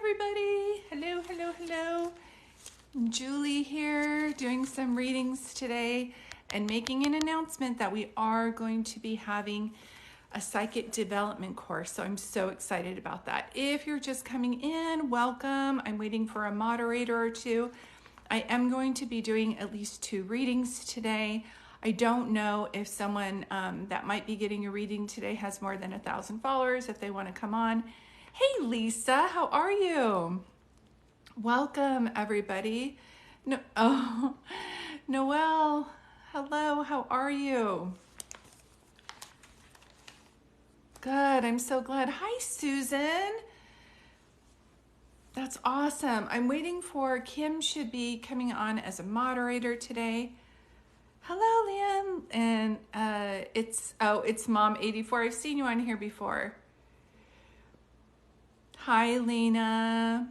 everybody. Hello, hello, hello. Julie here doing some readings today and making an announcement that we are going to be having a psychic development course. So I'm so excited about that. If you're just coming in, welcome. I'm waiting for a moderator or two. I am going to be doing at least 2 readings today. I don't know if someone that might be getting a reading today has more than 1,000 followers, if they want to come on. Hey Lisa, how are you? Welcome everybody. Noelle, hello, how are you? Good, I'm so glad. Hi Susan. That's awesome. I'm waiting for Kim should be coming on as a moderator today. Hello Leanne, and it's Mom 84. I've seen you on here before. Hi, Lena.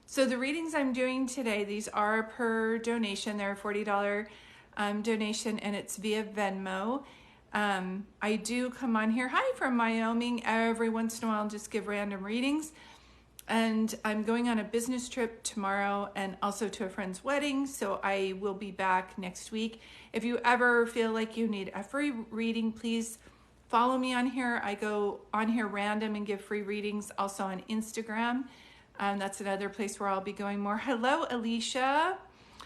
So the readings I'm doing today, these are per donation. They're a $40 donation, and it's via Venmo. I do come on here, hi from Wyoming, every once in a while and just give random readings. And I'm going on a business trip tomorrow and also to a friend's wedding, so I will be back next week. If you ever feel like you need a free reading, please follow me on here. I go on here random and give free readings, also on Instagram. That's another place where I'll be going more. Hello, Alicia.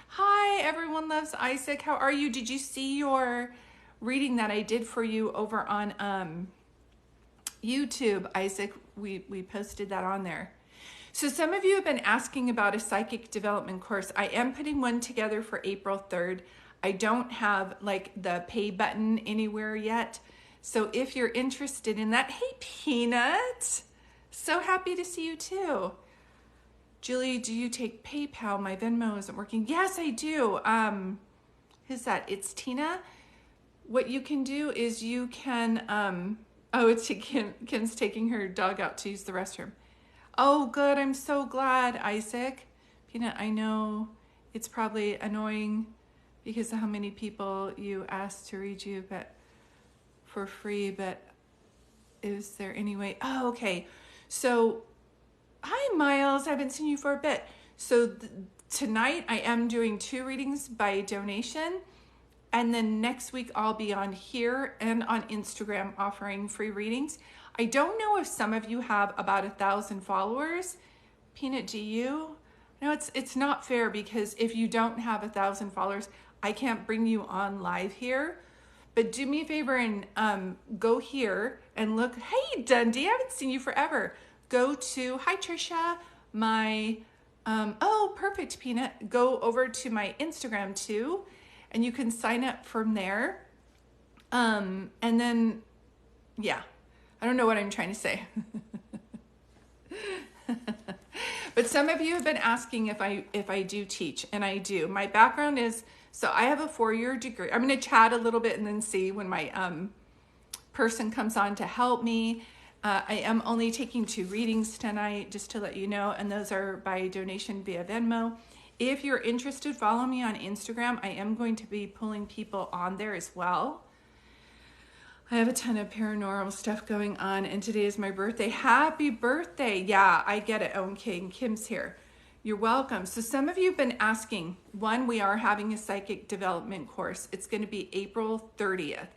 Hi, everyone loves Isaac. How are you? Did you see your reading that I did for you over on YouTube, Isaac? We posted that on there. So some of you have been asking about a psychic development course. I am putting one together for April 3rd. I don't have like the pay button anywhere yet. So if you're interested in that, hey Peanut, so happy to see you too. Julie, do you take PayPal? My Venmo isn't working. Yes, I do. Who's that? It's Tina. What you can do is you can, it's Kim's taking her dog out to use the restroom. Oh, good. I'm so glad, Isaac. Peanut, I know it's probably annoying because of how many people you asked to read you, but for free, but is there any way? Oh, okay. So, hi, Miles. I haven't seen you for a bit. So tonight I am doing 2 readings by donation. And then next week I'll be on here and on Instagram offering free readings. I don't know if some of you have about 1,000 followers. Peanut, do you? No, it's not fair because if you don't have 1,000 followers, I can't bring you on live here. But do me a favor and go here and look. Hey, Dundee, I haven't seen you forever. Go to, hi, Trisha, my, perfect, Peanut. Go over to my Instagram too, and you can sign up from there. And then, yeah, I don't know what I'm trying to say. But some of you have been asking if I do teach, and I do. My background is, so I have a 4-year degree. I'm going to chat a little bit and then see when my person comes on to help me. I am only taking 2 readings tonight, just to let you know, and those are by donation via Venmo. If you're interested, follow me on Instagram. I am going to be pulling people on there as well. I have a ton of paranormal stuff going on, and today is my birthday. Happy birthday. Yeah, I get it, Owen King. Kim's here. You're welcome. So some of you have been asking, one, we are having a psychic development course. It's going to be April 30th.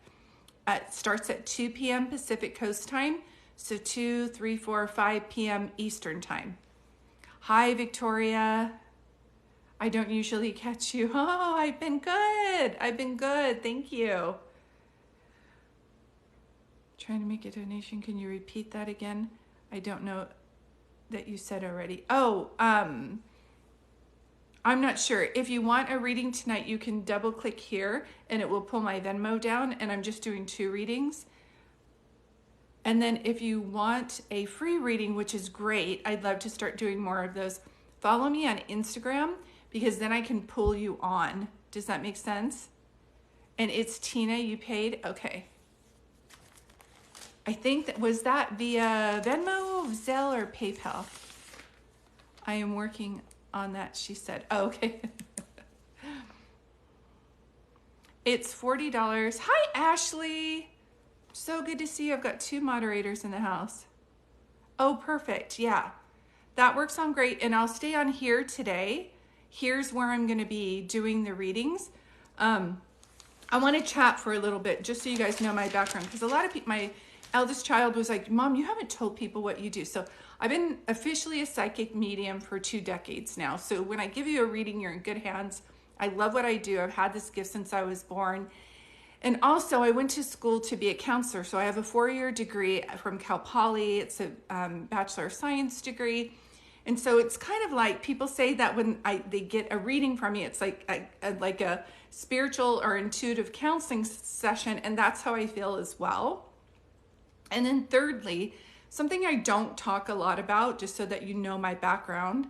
It starts at 2 p.m. Pacific Coast time, so 2, 3, 4, 5 p.m. Eastern time. Hi, Victoria. I don't usually catch you. Oh, I've been good. I've been good. Thank you. Trying to make a donation. Can you repeat that again? I don't know that you said already. Oh, I'm not sure. If you want a reading tonight, you can double click here and it will pull my Venmo down, and I'm just doing 2 readings. And then if you want a free reading, which is great, I'd love to start doing more of those. Follow me on Instagram because then I can pull you on. Does that make sense? And it's Tina, you paid? Okay. I think that was that via Venmo, Zelle, or PayPal. I am working on that, she said. Oh, okay. It's $40. Hi, Ashley. So good to see you. I've got 2 moderators in the house. Oh, perfect. Yeah. that works on great. And I'll stay on here today. Here's where I'm going to be doing the readings. I want to chat for a little bit just so you guys know my background, because a lot of people, my eldest child was like, Mom, you haven't told people what you do. So I've been officially a psychic medium for 2 decades now. So when I give you a reading, you're in good hands. I love what I do. I've had this gift since I was born. And also I went to school to be a counselor. So I have a 4-year degree from Cal Poly. It's a Bachelor of Science degree. And so it's kind of like people say that when they get a reading from me, it's like a spiritual or intuitive counseling session. And that's how I feel as well. And then thirdly, something I don't talk a lot about, just so that you know my background.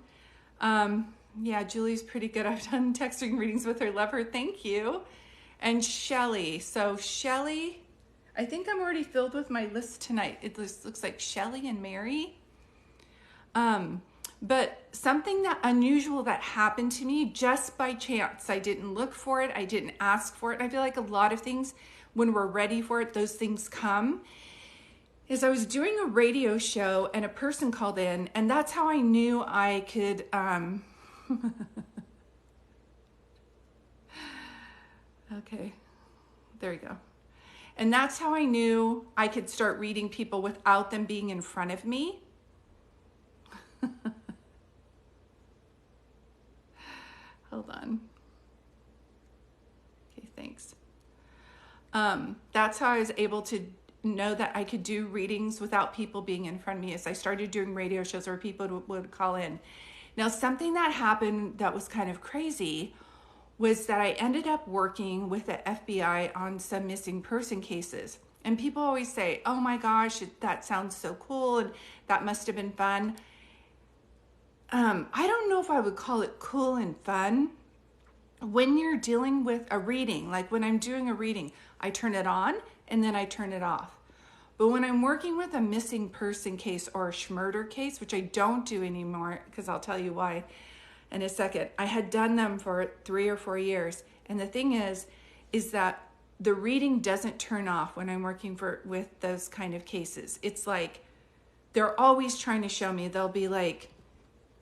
Yeah, Julie's pretty good. I've done texting readings with her. Love her. Thank you. And Shelly. So Shelly, I think I'm already filled with my list tonight. It looks like Shelly and Mary. But something that unusual that happened to me just by chance. I didn't look for it. I didn't ask for it. And I feel like a lot of things, when we're ready for it, those things come. Is I was doing a radio show and a person called in, and that's how I knew I could, okay, there we go. And that's how I knew I could start reading people without them being in front of me. Hold on. Okay, thanks. That's how I was able to know that I could do readings without people being in front of me, as I started doing radio shows where people would call in. Now, something that happened that was kind of crazy was that I ended up working with the FBI on some missing person cases. And people always say, oh my gosh, that sounds so cool, and that must have been fun. I don't know if I would call it cool and fun. When you're dealing with a reading, like when I'm doing a reading, I turn it on and then I turn it off. But when I'm working with a missing person case or a schmurder case, which I don't do anymore, because I'll tell you why in a second. I had done them for 3 or 4 years. And the thing is that the reading doesn't turn off when I'm working with those kind of cases. It's like, they're always trying to show me. They'll be like,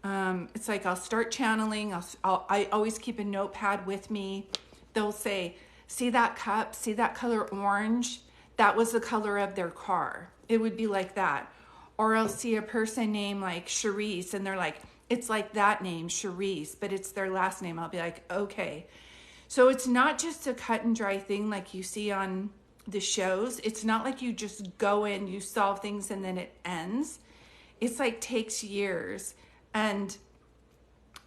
it's like I'll start channeling. I always keep a notepad with me. They'll say, see that cup? See that color orange? That was the color of their car. It would be like that. Or I'll see a person named like Charisse, and they're like, it's like that name, Charisse, but it's their last name. I'll be like, okay. So it's not just a cut and dry thing like you see on the shows. It's not like you just go in, you solve things, and then it ends. It's like takes years. And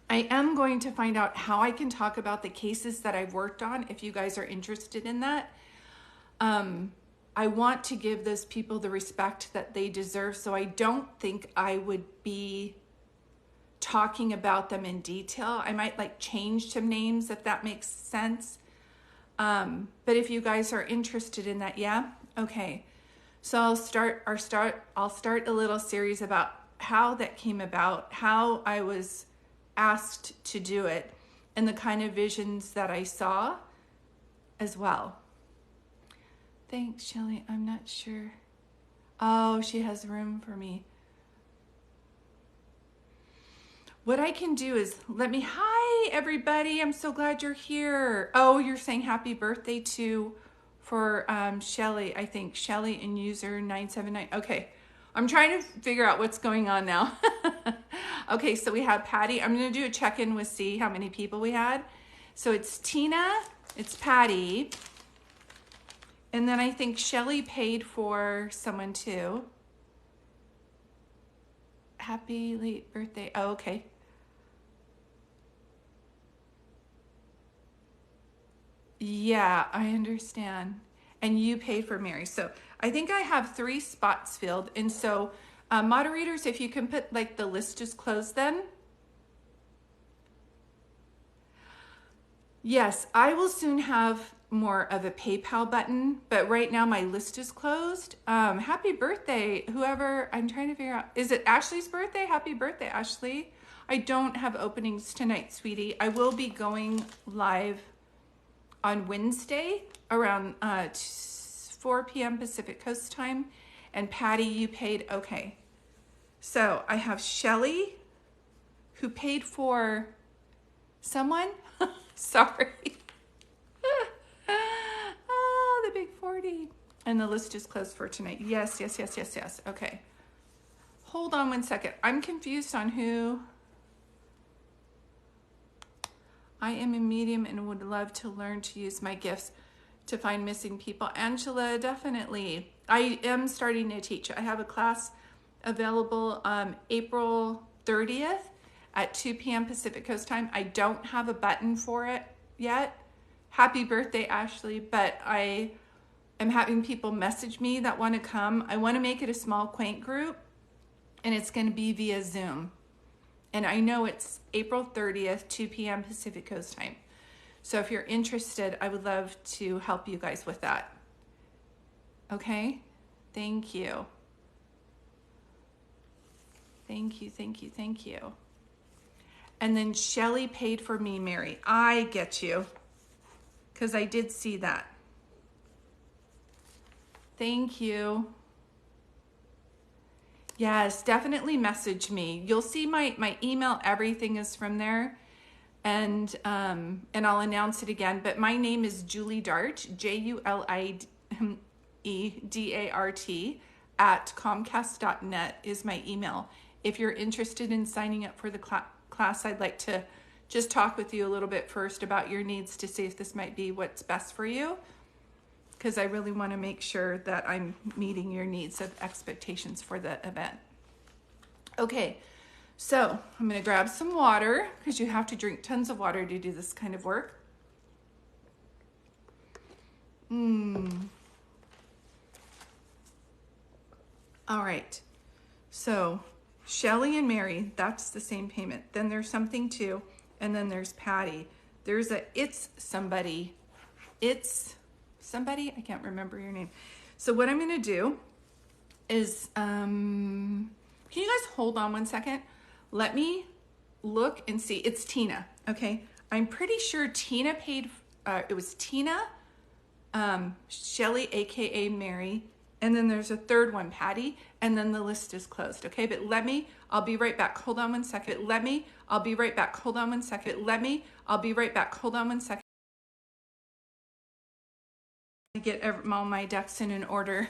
I am going to find out how I can talk about the cases that I've worked on, if you guys are interested in that. I want to give those people the respect that they deserve, so I don't think I would be talking about them in detail. I might like change some names, if that makes sense. But if you guys are interested in that, yeah? Okay. So I'll start a little series about how that came about, how I was asked to do it, and the kind of visions that I saw as well. Thanks, Shelly. I'm not sure. Oh, she has room for me. What I can do is hi everybody. I'm so glad you're here. Oh, you're saying happy birthday for Shelly, I think. Shelly and user 979. Okay. I'm trying to figure out what's going on now. Okay, so we have Patty. I'm going to do a check-in with see how many people we had. So it's Tina, it's Patty, and then I think Shelly paid for someone too. Happy late birthday. Oh, okay. Yeah, I understand. And you paid for Mary. So I think I have 3 spots filled. And so moderators, if you can put like the list is closed then. Yes, I will soon have more of a PayPal button, but right now my list is closed. Happy birthday, whoever. I'm trying to figure out, is it Ashley's birthday? Happy birthday, Ashley. I don't have openings tonight, sweetie. I will be going live on Wednesday around 4 p.m. Pacific Coast time. And Patty, you paid, okay. So I have Shelly, who paid for someone. Sorry. Oh, the big 40. And the list is closed for tonight. Yes, yes, yes, yes, yes. Okay. Hold on one second. I'm confused on who. I am a medium and would love to learn to use my gifts to find missing people. Angela, definitely. I am starting to teach. I have a class available April 30th at 2 p.m. Pacific Coast time. I don't have a button for it yet. Happy birthday, Ashley. But I am having people message me that want to come. I want to make it a small, quaint group, and it's going to be via Zoom. And I know it's April 30th, 2 p.m. Pacific Coast time. So if you're interested, I would love to help you guys with that. Okay? Thank you. Thank you, thank you, thank you. And then Shelly paid for me, Mary. I get you. Because I did see that. Thank you. Yes, definitely message me. You'll see my email, everything is from there. And I'll announce it again. But my name is Julie Dart, JuliEDart @comcast.net is my email. If you're interested in signing up for the class, I'd like to just talk with you a little bit first about your needs to see if this might be what's best for you. Because I really want to make sure that I'm meeting your needs of expectations for the event. Okay, so I'm going to grab some water because you have to drink tons of water to do this kind of work. All right, so Shelly and Mary, that's the same payment. Then there's something too, and then there's Patty. There's a it's somebody, I can't remember your name. So what I'm going to do is, can you guys hold on one second? Let me look and see. It's Tina, okay? I'm pretty sure Tina paid, it was Tina, Shelly, AKA Mary, and then there's a third one, Patty, and then the list is closed, okay? But I'll be right back. Hold on one second. I'll be right back. Hold on one second. I'll be right back. Hold on one second. Get all my ducks in an order.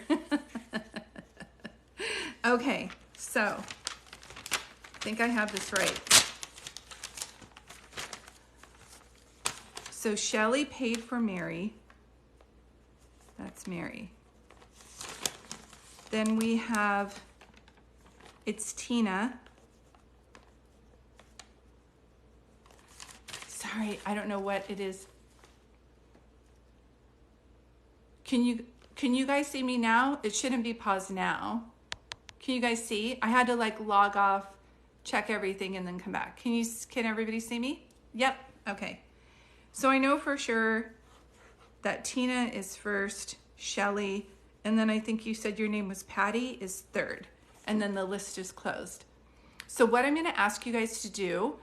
Okay, so I think I have this right. So Shelly paid for Mary. That's Mary. Then we have, it's Tina. Sorry, I don't know what it is. Can you guys see me now? It shouldn't be paused now. Can you guys see? I had to like log off, check everything, and then come back. Can everybody see me? Yep, okay. So I know for sure that Tina is first, Shelly, and then I think you said your name was Patty is third, and then the list is closed. So what I'm gonna ask you guys to do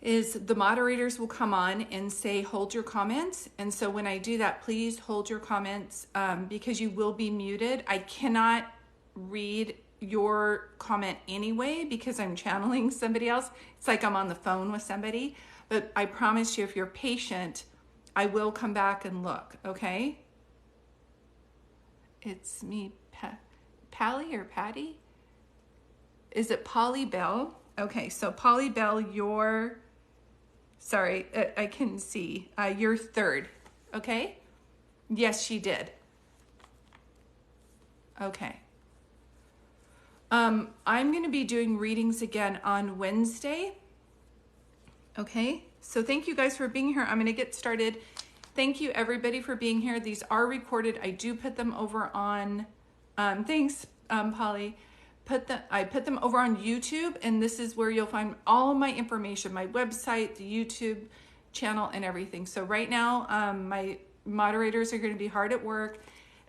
is the moderators will come on and say, hold your comments. And so when I do that, please hold your comments because you will be muted. I cannot read your comment anyway because I'm channeling somebody else. It's like I'm on the phone with somebody, but I promise you, if you're patient, I will come back and look, okay? It's me, Pally or Patty? Is it Polly Bell? Okay, so Polly Bell, sorry, I can see. You're third, okay? Yes, she did. Okay. I'm going to be doing readings again on Wednesday. Okay, so thank you guys for being here. I'm going to get started. Thank you everybody for being here. These are recorded. I do put them over on, thanks, Polly. I put them over on YouTube, and this is where you'll find all my information, my website, the YouTube channel, and everything. So right now, my moderators are going to be hard at work.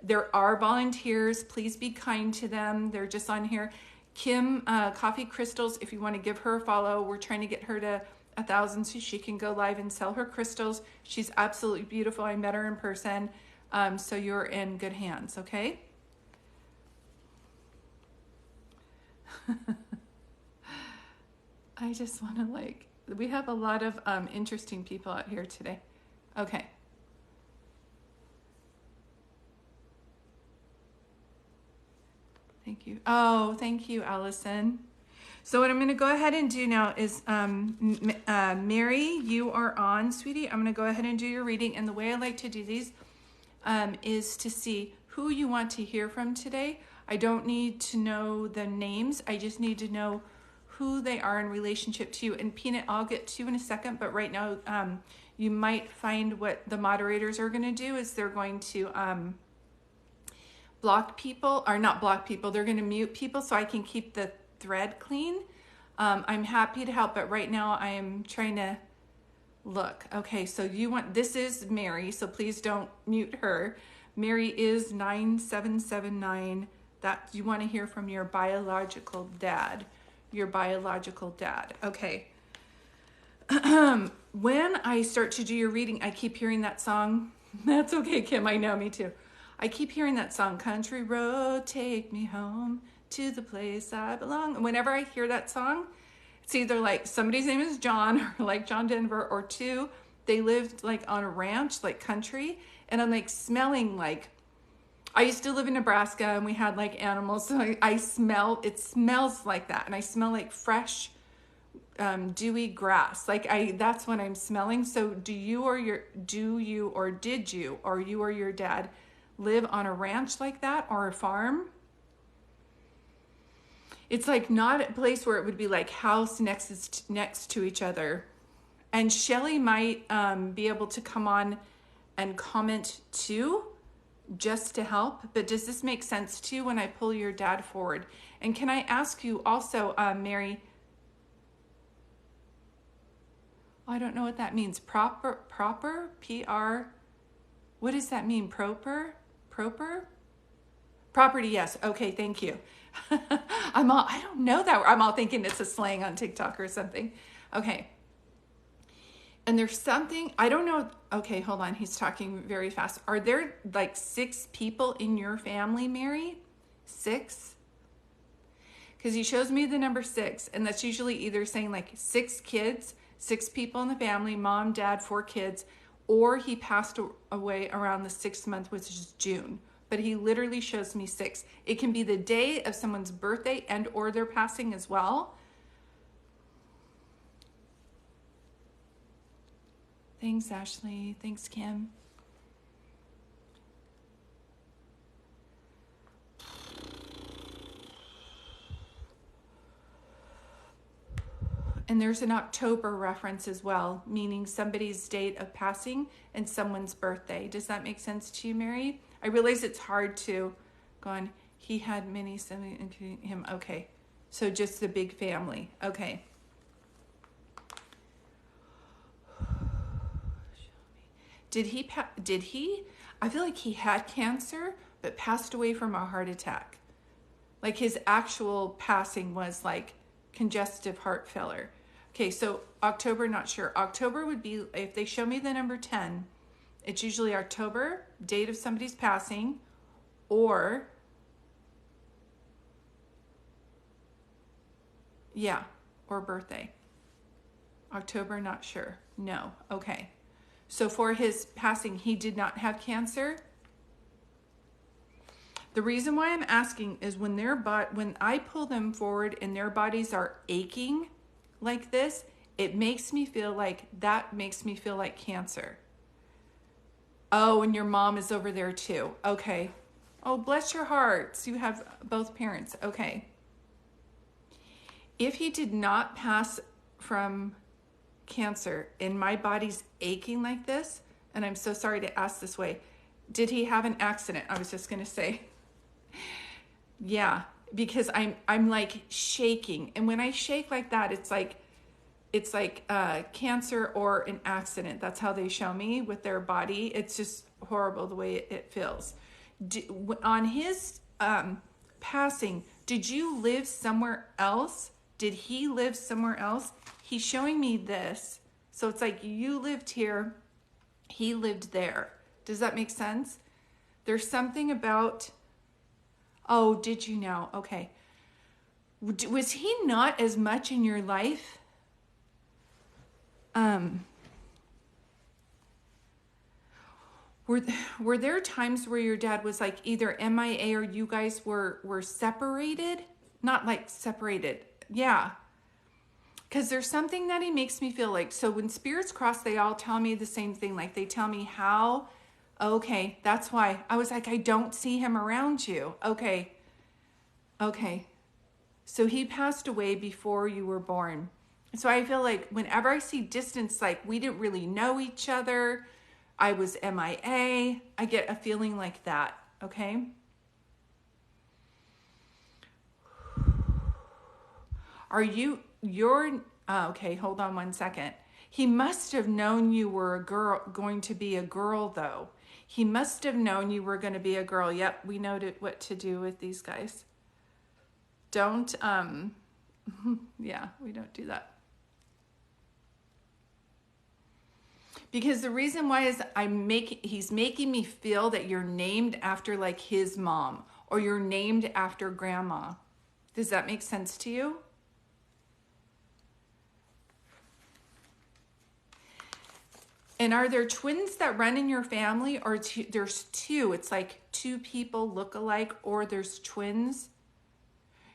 There are volunteers. Please be kind to them. They're just on here. Kim Coffee Crystals, if you want to give her a follow, we're trying to get her to 1,000 so she can go live and sell her crystals. She's absolutely beautiful. I met her in person. So you're in good hands, okay? I just want to like, we have a lot of interesting people out here today. Okay. Thank you. Oh, thank you, Allison. So what I'm going to go ahead and do now is, Mary, you are on, sweetie. I'm going to go ahead and do your reading. And the way I like to do these is to see who you want to hear from today. I don't need to know the names. I just need to know who they are in relationship to you. And Peanut, I'll get to you in a second. But right now, you might find what the moderators are going to do is they're going to block people, or not block people. They're going to mute people so I can keep the thread clean. I'm happy to help, but right now I am trying to look. Okay, so you want, this is Mary, so please don't mute her. Mary is 9779. That you want to hear from your biological dad. Your biological dad. Okay. When I start to do your reading, I keep hearing that song. That's okay, Kim. I know, me too. I keep hearing that song, Country Road, Take Me Home to the Place I Belong. And whenever I hear that song, it's either like somebody's name is John, or like John Denver, or two, they lived like on a ranch, like country, and I'm like smelling like, I used to live in Nebraska and we had like animals, so it smells like that, and I smell like fresh, dewy grass. Like that's what I'm smelling. So did you or your dad live on a ranch like that, or a farm? It's like not a place where it would be like house next to each other. And Shelly might be able to come on and comment too, just to help. But does this make sense to you when I pull your dad forward? And can I ask you also, Mary, I don't know what that means. Proper, P-R, what does that mean? Proper? Property, yes. Okay, thank you. I don't know that. I'm all thinking it's a slang on TikTok or something. Okay. And there's something, I don't know. Okay, hold on. He's talking very fast. Are there like 6 people in your family, Mary? 6? Because he shows me the number 6, and that's usually either saying like 6 kids, 6 people in the family, mom, dad, 4 kids, or he passed away around the 6th month, which is June. But he literally shows me 6. It can be the day of someone's birthday and or their passing as well. Thanks, Ashley. Thanks, Kim. And there's an October reference as well, meaning somebody's date of passing and someone's birthday. Does that make sense to you, Mary? I realize it's hard to go on. He had many, siblings, including him. Okay, so just the big family. Okay. Did he? I feel like he had cancer, but passed away from a heart attack. Like his actual passing was like congestive heart failure. Okay, so October, not sure. October would be, if they show me the number 10, it's usually October, date of somebody's passing, or, yeah, or birthday. October, not sure. No, okay. So for his passing, he did not have cancer. The reason why I'm asking is when I pull them forward and their bodies are aching like this, it makes me feel like cancer. Oh, and your mom is over there too. Okay. Oh, bless your hearts. You have both parents. Okay. If he did not pass from cancer and my body's aching like this, and I'm so sorry to ask this way, did he have an accident? I was just going to say. Yeah, because I'm like shaking. And when I shake like that, it's like cancer or an accident. That's how they show me with their body. It's just horrible the way it feels. On his passing, did you live somewhere else? Did he live somewhere else? He's showing me this. So it's like you lived here, he lived there. Does that make sense? There's something about, oh, did you now? Okay. Was he not as much in your life Um, were there times where your dad was like either MIA or you guys were separated? Not like separated. Yeah. Because there's something that he makes me feel like. So when spirits cross, they all tell me the same thing. Like they tell me how, okay, that's why. I was like, I don't see him around you. Okay. Okay. So he passed away before you were born. So I feel like whenever I see distance, like we didn't really know each other, I was MIA, I get a feeling like that, okay? Okay, hold on one second. He must have known you were a girl, going to be a girl though. He must have known you were going to be a girl. Yep, we know what to do with these guys. Don't, yeah, we don't do that. Because the reason why is he's making me feel that you're named after like his mom or you're named after grandma. Does that make sense to you? And are there twins that run in your family, or there's two? It's like two people look alike, or there's twins.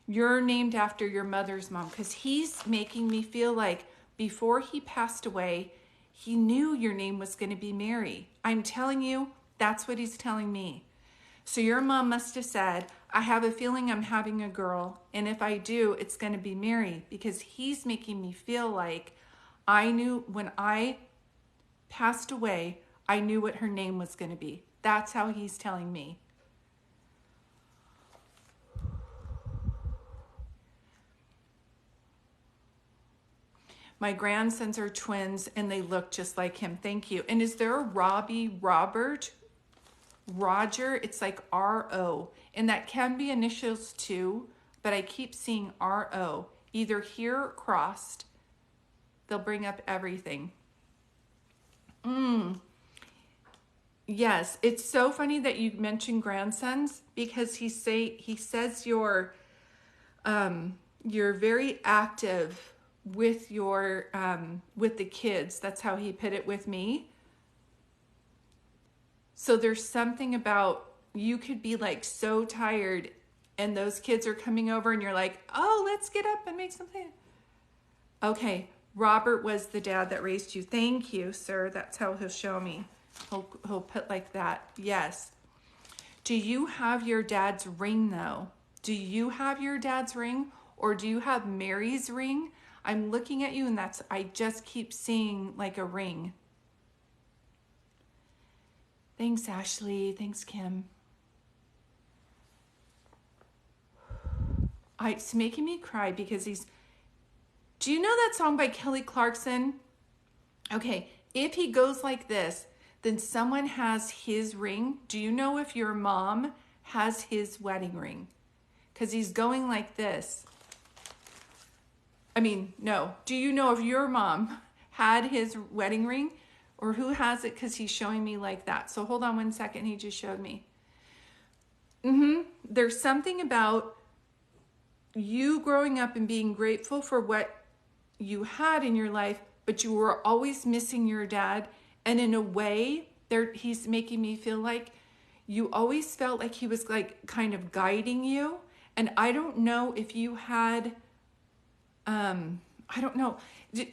You're named after your mother's mom, because he's making me feel like before he passed away, he knew your name was going to be Mary. I'm telling you, that's what he's telling me. So your mom must have said, I have a feeling I'm having a girl, and if I do, it's going to be Mary, because he's making me feel like I knew when I passed away, I knew what her name was going to be. That's how he's telling me. My grandsons are twins and they look just like him. Thank you. And is there a Robert? Roger? It's like R-O. And that can be initials too, but I keep seeing R-O. Either here or crossed. They'll bring up everything. Yes, it's so funny that you mentioned grandsons, because he says you're very active with your with the kids. That's how he put it with me. So there's something about you could be like so tired and those kids are coming over and you're like, oh, let's get up and make something. Okay, Robert was the dad that raised you. Thank you, sir. That's how he'll show me. He'll put like that. Yes. Do you have your dad's ring though? Do you have your dad's ring, or do you have Mary's ring? I'm looking at you and I just keep seeing like a ring. Thanks, Ashley. Thanks, Kim. It's making me cry because do you know that song by Kelly Clarkson? Okay, if he goes like this, then someone has his ring. Do you know if your mom has his wedding ring? Because he's going like this. I mean, no. Do you know if your mom had his wedding ring, or who has it? Because he's showing me like that. So hold on one second. He just showed me. There's something about you growing up and being grateful for what you had in your life, but you were always missing your dad. And in a way, he's making me feel like you always felt like he was like kind of guiding you. And I don't know if you had, I don't know.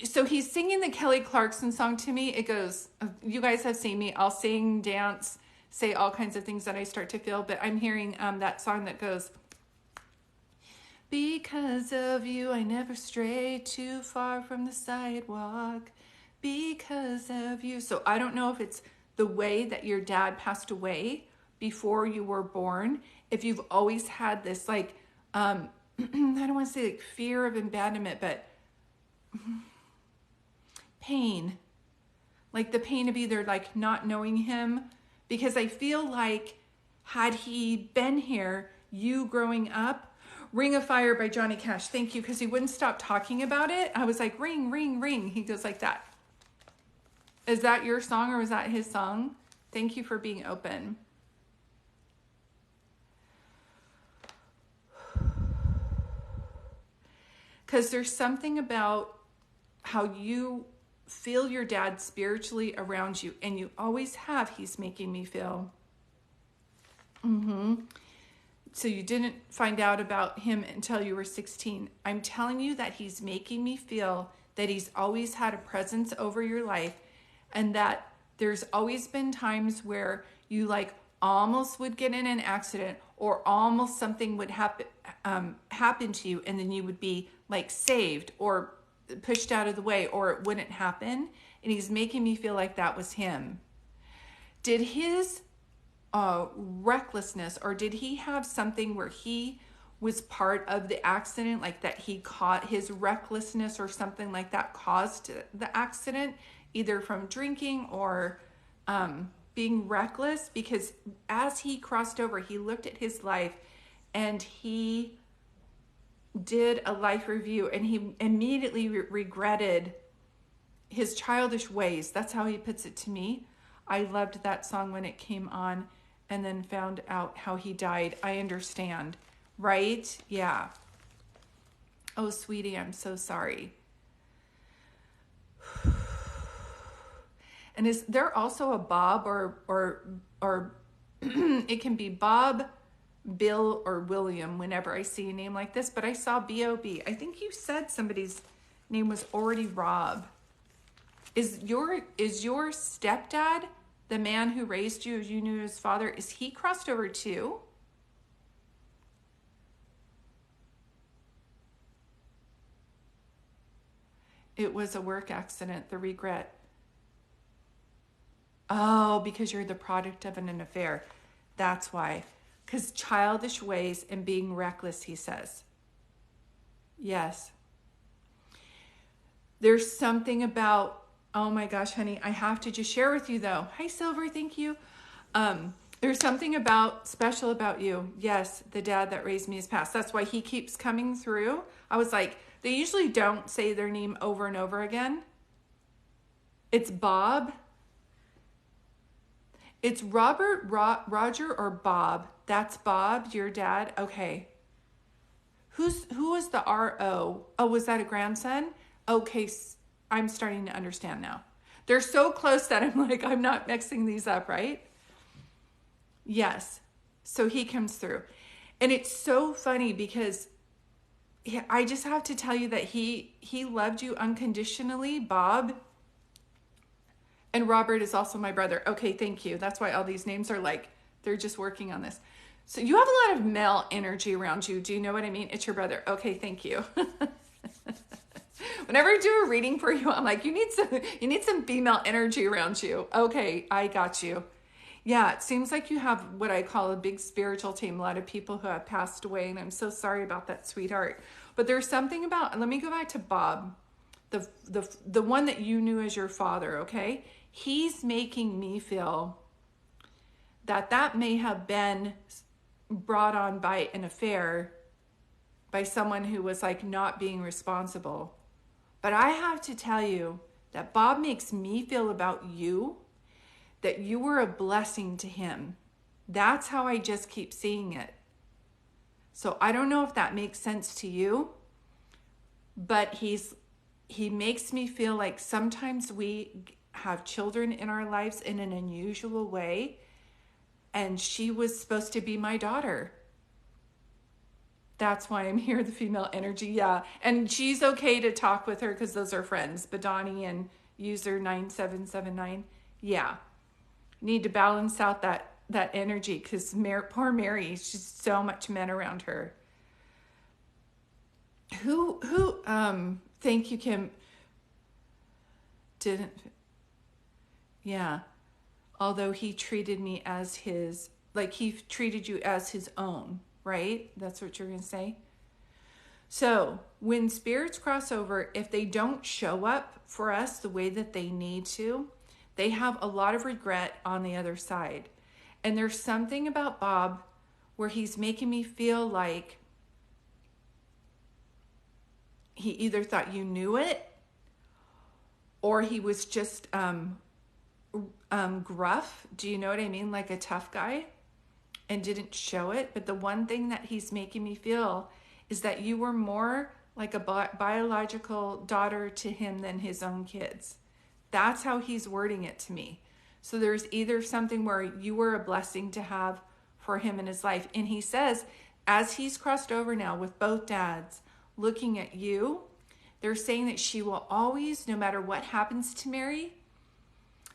So he's singing the Kelly Clarkson song to me. It goes, you guys have seen me. I'll sing, dance, say all kinds of things that I start to feel. But I'm hearing that song that goes, because of you, I never strayed too far from the sidewalk. Because of you. So I don't know if it's the way that your dad passed away before you were born. If you've always had this like, I don't want to say like fear of abandonment, but pain. Like the pain of either like not knowing him. Because I feel like had he been here, you growing up, Ring of Fire by Johnny Cash. Thank you, because he wouldn't stop talking about it. I was like, ring, ring, ring. He goes like that. Is that your song or was that his song? Thank you for being open. Because there's something about how you feel your dad spiritually around you, and you always have. He's making me feel. So you didn't find out about him until you were 16. I'm telling you that he's making me feel that he's always had a presence over your life, and that there's always been times where you like almost would get in an accident, or almost something would happen to you, and then you would be like saved or pushed out of the way, or it wouldn't happen. And he's making me feel like that was him. Did his recklessness, or did he have something where he was part of the accident, like that he caught his recklessness or something like that caused the accident, either from drinking or being reckless? Because as he crossed over, he looked at his life and he did a life review, and he immediately regretted his childish ways. That's how he puts it to me. I loved that song when it came on, and then found out how he died. I understand, right? Yeah. Oh, sweetie, I'm so sorry. And is there also a Bob, or it can be Bob, Bill, or William whenever I see a name like this, but I saw B.O.B. I think you said somebody's name was already Rob. Is your stepdad, the man who raised you as you knew his father, is he crossed over too? It was a work accident, the regret. Oh, because you're the product of an affair. That's why. Because childish ways and being reckless, he says. Yes. There's something about, oh my gosh, honey, I have to just share with you though. Hi, Silver, thank you. There's something special about you. Yes, the dad that raised me has passed. That's why he keeps coming through. I was like, they usually don't say their name over and over again. It's Bob. It's Robert, Roger, or Bob. That's Bob, your dad. Okay. Who was the R.O.? Oh, was that a grandson? Okay, I'm starting to understand now. They're so close that I'm like, I'm not mixing these up, right? Yes. So he comes through. And it's so funny because I just have to tell you that he loved you unconditionally, Bob. And Robert is also my brother. Okay, thank you. That's why all these names are like, they're just working on this. So you have a lot of male energy around you. Do you know what I mean? It's your brother. Okay, thank you. Whenever I do a reading for you, I'm like, you need some female energy around you. Okay, I got you. Yeah, it seems like you have what I call a big spiritual team. A lot of people who have passed away, and I'm so sorry about that, sweetheart. But there's something about, let me go back to Bob, the one that you knew as your father, okay? He's making me feel that may have been brought on by an affair, by someone who was like not being responsible. But I have to tell you that Bob makes me feel about you that you were a blessing to him. That's how I just keep seeing it. So I don't know if that makes sense to you, but he makes me feel like sometimes we have children in our lives in an unusual way, and she was supposed to be my daughter. That's why I'm here, the female energy, yeah. And she's okay to talk with her because those are friends, Badani and user 9779. Yeah. Need to balance out that energy because poor Mary, she's so much men around her. Who thank you, Kim. Didn't, yeah. Although he treated me as his, like he treated you as his own, right? That's what you're going to say. So when spirits cross over, if they don't show up for us the way that they need to, they have a lot of regret on the other side. And there's something about Bob where he's making me feel like he either thought you knew it, or he was just gruff. Do you know what I mean? Like a tough guy, and didn't show it. But the one thing that he's making me feel is that you were more like a biological daughter to him than his own kids. That's how he's wording it to me. So there's either something where you were a blessing to have for him in his life. And he says, as he's crossed over now with both dads looking at you, they're saying that she will always, no matter what happens to Mary,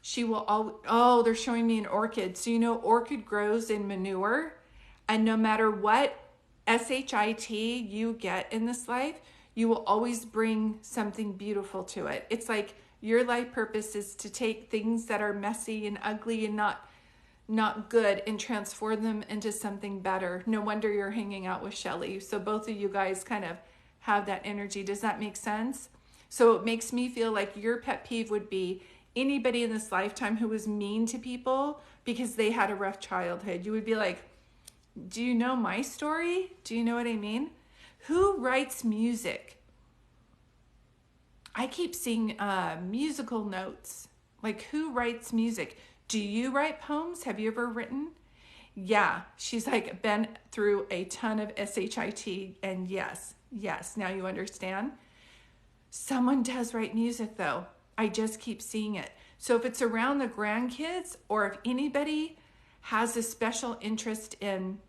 she will always, oh, they're showing me an orchid. So, orchid grows in manure. And no matter what SHIT you get in this life, you will always bring something beautiful to it. It's like your life purpose is to take things that are messy and ugly and not good and transform them into something better. No wonder you're hanging out with Shelly. So both of you guys kind of have that energy. Does that make sense? So it makes me feel like your pet peeve would be anybody in this lifetime who was mean to people because they had a rough childhood. You would be like, do you know my story? Do you know what I mean? Who writes music? I keep seeing musical notes. Like, who writes music? Do you write poems? Have you ever written? Yeah, she's like been through a ton of SHIT, and yes, now you understand. Someone does write music though. I just keep seeing it. So if it's around the grandkids, or if anybody has a special interest in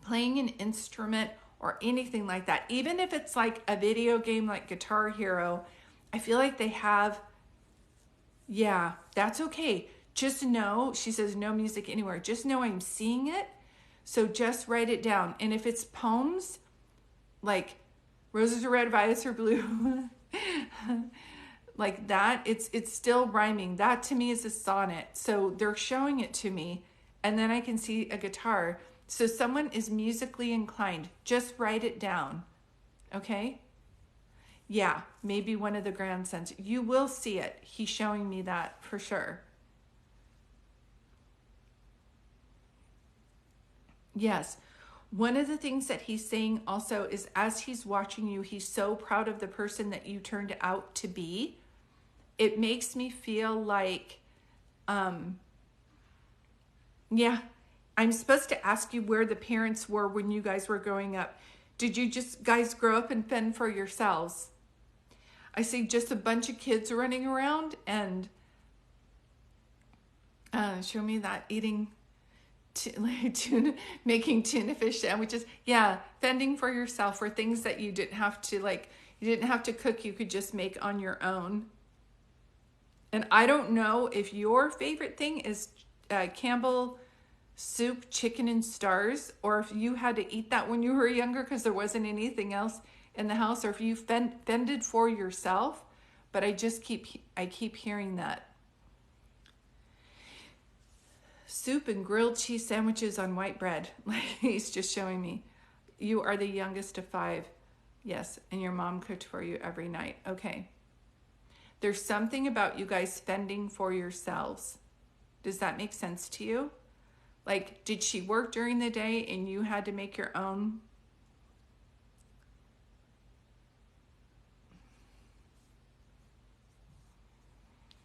playing an instrument or anything like that, even if it's like a video game like Guitar Hero, I feel like they have, yeah, that's okay. Just know, she says no music anywhere. Just know I'm seeing it. So just write it down. And if it's poems, like roses are red, violets are blue, like that, it's still rhyming. That to me is a sonnet. So they're showing it to me, and then I can see a guitar. So someone is musically inclined. Just write it down. Okay? Yeah, maybe one of the grandsons. You will see it. He's showing me that for sure. Yes. One of the things that he's saying also is as he's watching you, he's so proud of the person that you turned out to be. It makes me feel like, yeah, I'm supposed to ask you where the parents were when you guys were growing up. Did you just guys grow up and fend for yourselves? I see just a bunch of kids running around and show me that eating tuna, making tuna fish sandwiches. Yeah, fending for yourself for things that you didn't have to cook, you could just make on your own. And I don't know if your favorite thing is Campbell soup, chicken and stars, or if you had to eat that when you were younger because there wasn't anything else in the house, or if you fended for yourself. But I keep hearing that. Soup and grilled cheese sandwiches on white bread. He's just showing me. You are the youngest of 5. Yes, and your mom cooked for you every night. Okay. There's something about you guys fending for yourselves. Does that make sense to you? Like, did she work during the day and you had to make your own?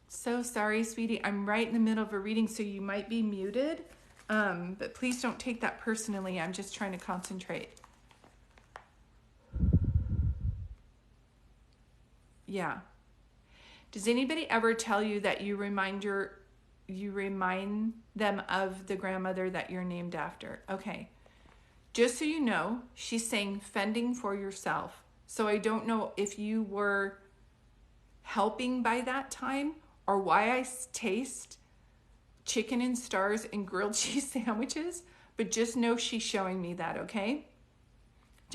So sorry, sweetie. I'm right in the middle of a reading, so you might be muted. But please don't take that personally. I'm just trying to concentrate. Yeah. Does anybody ever tell you that you remind them of the grandmother that you're named after? Okay. Just so you know, she's saying fending for yourself. So I don't know if you were helping by that time or why I taste chicken and stars and grilled cheese sandwiches, but just know she's showing me that, okay?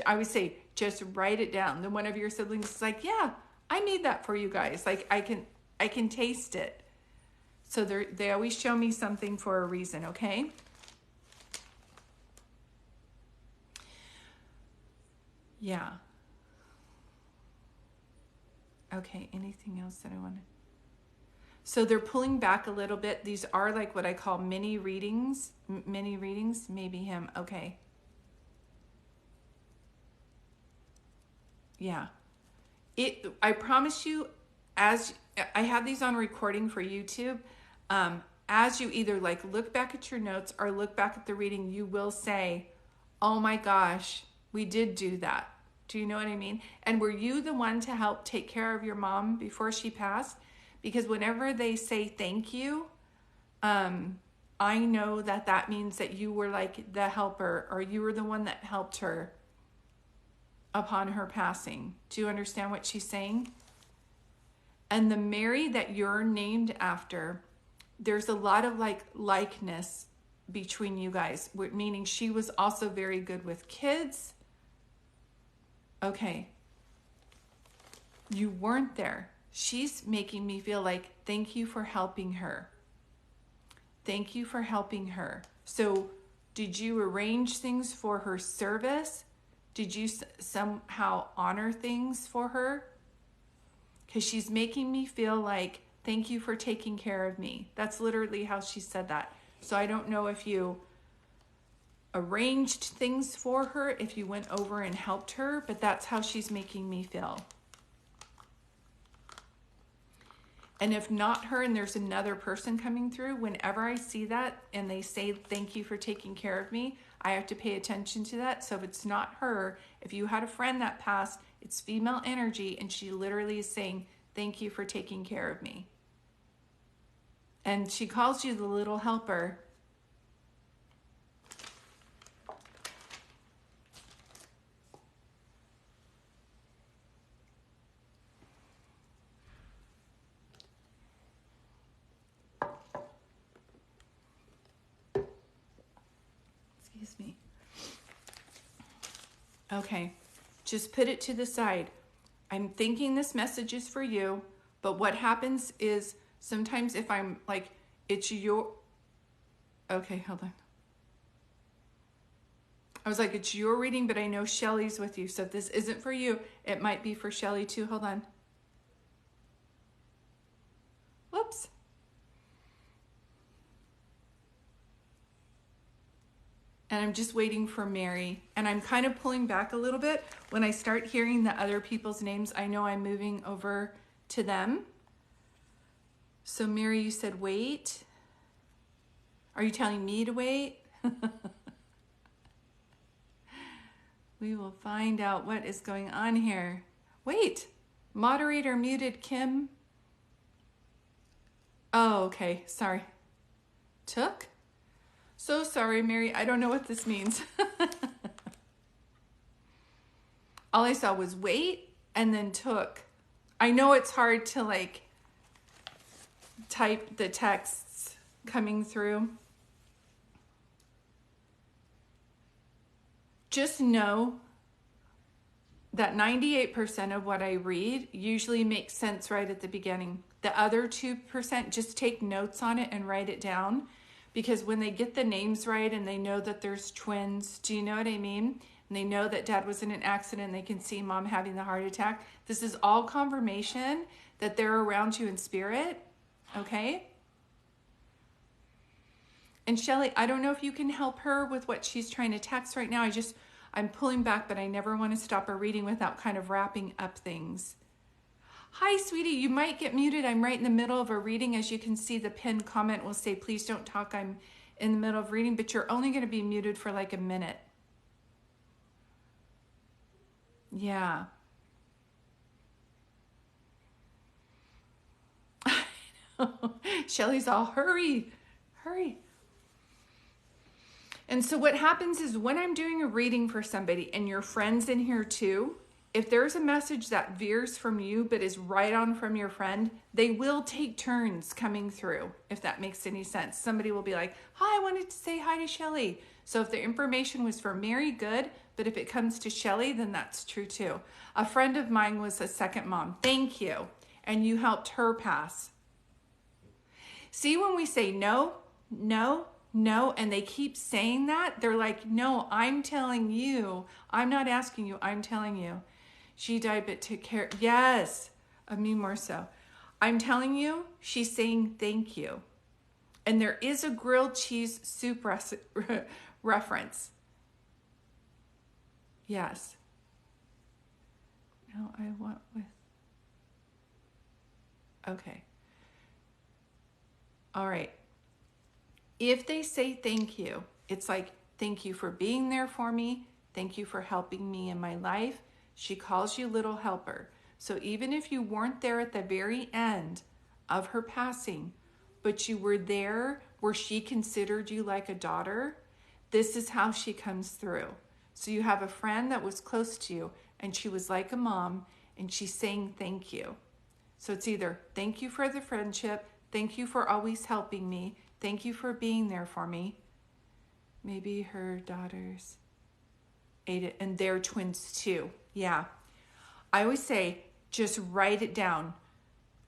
I would say just write it down. Then one of your siblings is like, yeah, I made that for you guys. Like I can taste it. So they always show me something for a reason, okay? Yeah. Okay, anything else that I want to... So they're pulling back a little bit. These are like what I call mini readings. Mini readings, maybe him. Okay. Yeah. I promise you, as I have these on recording for YouTube, as you either like look back at your notes or look back at the reading, you will say, oh my gosh, we did do that. Do you know what I mean? And were you the one to help take care of your mom before she passed? because whenever they say thank you, I know that that means that you were like the helper, or you were the one that helped her upon her passing. Do you understand what she's saying? And the Mary that you're named after, there's a lot of likeness between you guys, meaning she was also very good with kids. Okay. You weren't there. She's making me feel like, thank you for helping her. Thank you for helping her. So did you arrange things for her service? Did you somehow honor things for her? Because she's making me feel like, thank you for taking care of me. That's literally how she said that. So I don't know if you arranged things for her, if you went over and helped her, but that's how she's making me feel. And if not her and there's another person coming through, whenever I see that and they say, thank you for taking care of me, I have to pay attention to that. So if it's not her, if you had a friend that passed, it's female energy, and she literally is saying, thank you for taking care of me. And she calls you the little helper. Excuse me. Okay, just put it to the side. I'm thinking this message is for you, but what happens is sometimes if I'm like, it's your, okay, hold on. I was like, it's your reading, but I know Shelly's with you. So if this isn't for you, it might be for Shelly too. Hold on. Whoops. And I'm just waiting for Mary. And I'm kind of pulling back a little bit. When I start hearing the other people's names, I know I'm moving over to them. So Mary, you said wait. Are you telling me to wait? We will find out what is going on here. Wait, moderator muted Kim. Oh, okay, sorry. Took? So sorry, Mary. I don't know what this means. All I saw was wait and then took. I know it's hard to like type the texts coming through. Just know that 98% of what I read usually makes sense right at the beginning. The other 2%, just take notes on it and write it down. Because when they get the names right and they know that there's twins, do you know what I mean? And they know that dad was in an accident and they can see mom having the heart attack. This is all confirmation that they're around you in spirit, okay? And Shelly, I don't know if you can help her with what she's trying to text right now. I'm pulling back, but I never want to stop a reading without kind of wrapping up things. Hi, sweetie. You might get muted. I'm right in the middle of a reading. As you can see, the pinned comment will say, please don't talk. I'm in the middle of reading, but you're only going to be muted for like a minute. Yeah. I know. Shelly's all, hurry, hurry. And so what happens is when I'm doing a reading for somebody, and your friend's in here too, if there's a message that veers from you but is right on from your friend, they will take turns coming through, if that makes any sense. Somebody will be like, hi, I wanted to say hi to Shelly. So if the information was for Mary, good. But if it comes to Shelly, then that's true too. A friend of mine was a second mom. Thank you. And you helped her pass. See, when we say no, no, no, and they keep saying that, they're like, no, I'm telling you. I'm not asking you. I'm telling you. She died, but took care. Yes, of me more so. I'm telling you, she's saying thank you. And there is a grilled cheese soup reference. Yes. No, I want with. Okay. All right. If they say thank you, it's like, thank you for being there for me. Thank you for helping me in my life. She calls you little helper. So even if you weren't there at the very end, of her passing, but you were there where she considered you like a daughter, this is how she comes through. So you have a friend that was close to you and she was like a mom and she's saying thank you. So it's either thank you for the friendship, thank you for always helping me, thank you for being there for me. Maybe her daughters ate it and they're twins too. Yeah. I always say, just write it down.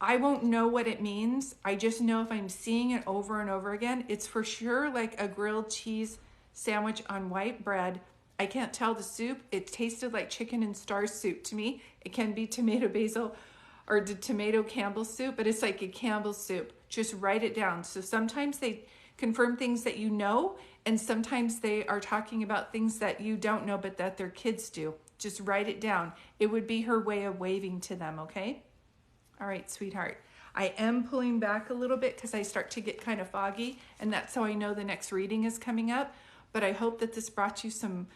I won't know what it means. I just know if I'm seeing it over and over again, it's for sure like a grilled cheese sandwich on white bread. I can't tell the soup. It tasted like chicken and star soup to me. It can be tomato basil or the tomato Campbell soup, but it's like a Campbell soup. Just write it down. So sometimes they confirm things that you know, and sometimes they are talking about things that you don't know, but that their kids do. Just write it down. It would be her way of waving to them, okay? All right, sweetheart. I am pulling back a little bit because I start to get kind of foggy, and that's how I know the next reading is coming up. But I hope that this brought you some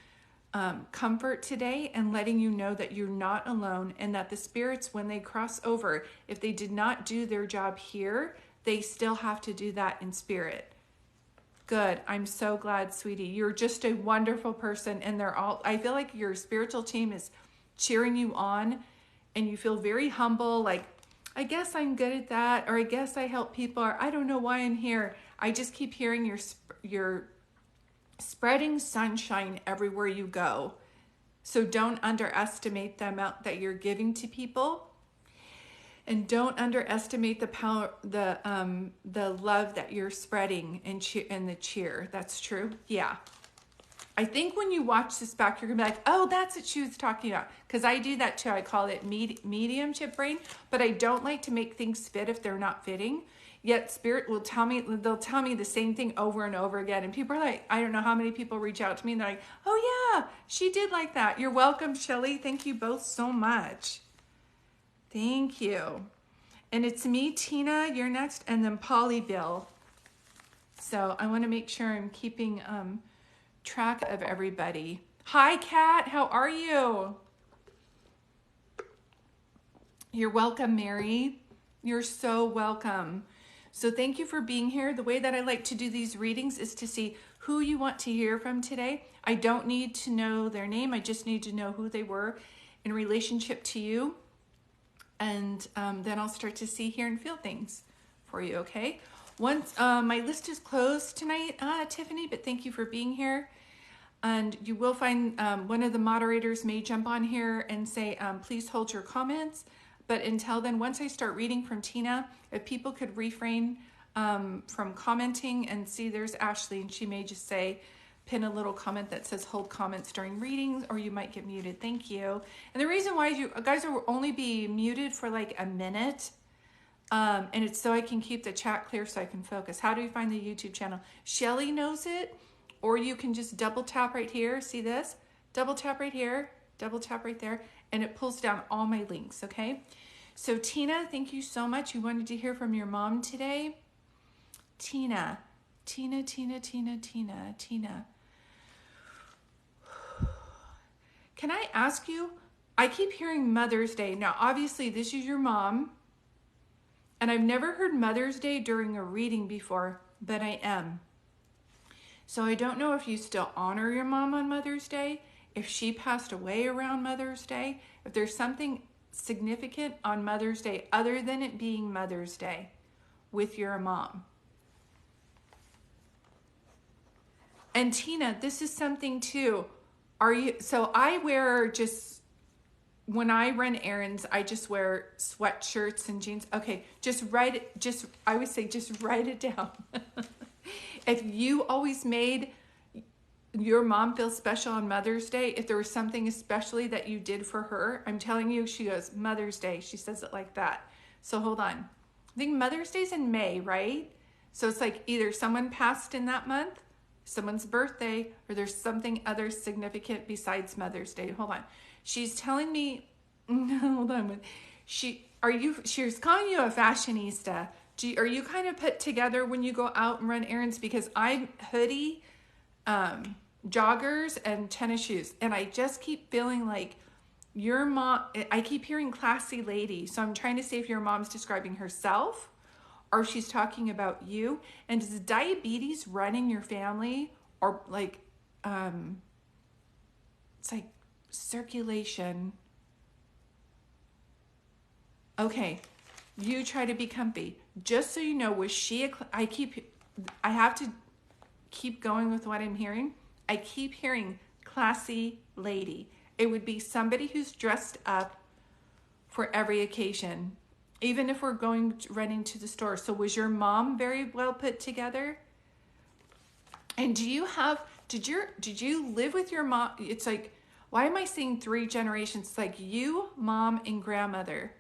comfort today and letting you know that you're not alone, and that the spirits, when they cross over, if they did not do their job here, they still have to do that in spirit. Good. I'm so glad, sweetie. You're just a wonderful person, and I feel like your spiritual team is cheering you on, and you feel very humble, like, I guess I'm good at that, or I guess I help people, or I don't know why I'm here. I just keep hearing you're spreading sunshine everywhere you go. So don't underestimate the amount that you're giving to people. And don't underestimate the power, the love that you're spreading and the cheer. That's true. Yeah. I think when you watch this back, you're gonna be like, oh, that's what she was talking about. Because I do that too. I call it mediumship brain, but I don't like to make things fit if they're not fitting. Yet spirit will tell me, they'll tell me the same thing over and over again. And people are like, I don't know how many people reach out to me and they're like, oh yeah, she did like that. You're welcome, Shelly. Thank you both so much. Thank you. And it's me, Tina, you're next, and then Polly Bill. So I want to make sure I'm keeping track of everybody. Hi, Kat. How are you? You're welcome, Mary. You're so welcome. So thank you for being here. The way that I like to do these readings is to see who you want to hear from today. I don't need to know their name. I just need to know who they were in relationship to you. And then I'll start to see, hear, and feel things for you, okay? Once my list is closed tonight, Tiffany, but thank you for being here. And you will find one of the moderators may jump on here and say, please hold your comments. But until then, once I start reading from Tina, if people could refrain from commenting, and see there's Ashley, and she may just say, pin a little comment that says hold comments during readings, or you might get muted. Thank you. And the reason why you guys will only be muted for like a minute, and it's so I can keep the chat clear so I can focus. How do you find the YouTube channel? Shelly knows it, or you can just double tap right here. See this? Double tap right here, double tap right there, and it pulls down all my links, okay? So Tina, thank you so much. You wanted to hear from your mom today. Tina. Can I ask you, I keep hearing Mother's Day. Now, obviously, this is your mom, and I've never heard Mother's Day during a reading before, but I am. So I don't know if you still honor your mom on Mother's Day, if she passed away around Mother's Day, if there's something significant on Mother's Day other than it being Mother's Day with your mom. And Tina, this is something too. So I wear just, when I run errands, I just wear sweatshirts and jeans. Okay, I would say just write it down. If you always made your mom feel special on Mother's Day, if there was something especially that you did for her, I'm telling you, she goes, Mother's Day. She says it like that. So hold on. I think Mother's Day's in May, right? So it's like either someone passed in that month, someone's birthday, or there's something other significant besides Mother's Day. Hold on. She's telling me, hold on. She's calling you a fashionista. Are you kind of put together when you go out and run errands? Because I'm hoodie, joggers, and tennis shoes. And I just keep feeling like your mom, I keep hearing classy lady. So I'm trying to see if your mom's describing herself, or she's talking about you. And does diabetes run in your family, or like, it's like circulation? Okay, you try to be comfy. Just so you know, was she I have to keep going with what I'm hearing. I keep hearing classy lady. It would be somebody who's dressed up for every occasion, even if we're running to the store. So was your mom very well put together? And did you live with your mom? It's like, why am I seeing 3 generations? It's like you, mom, and grandmother.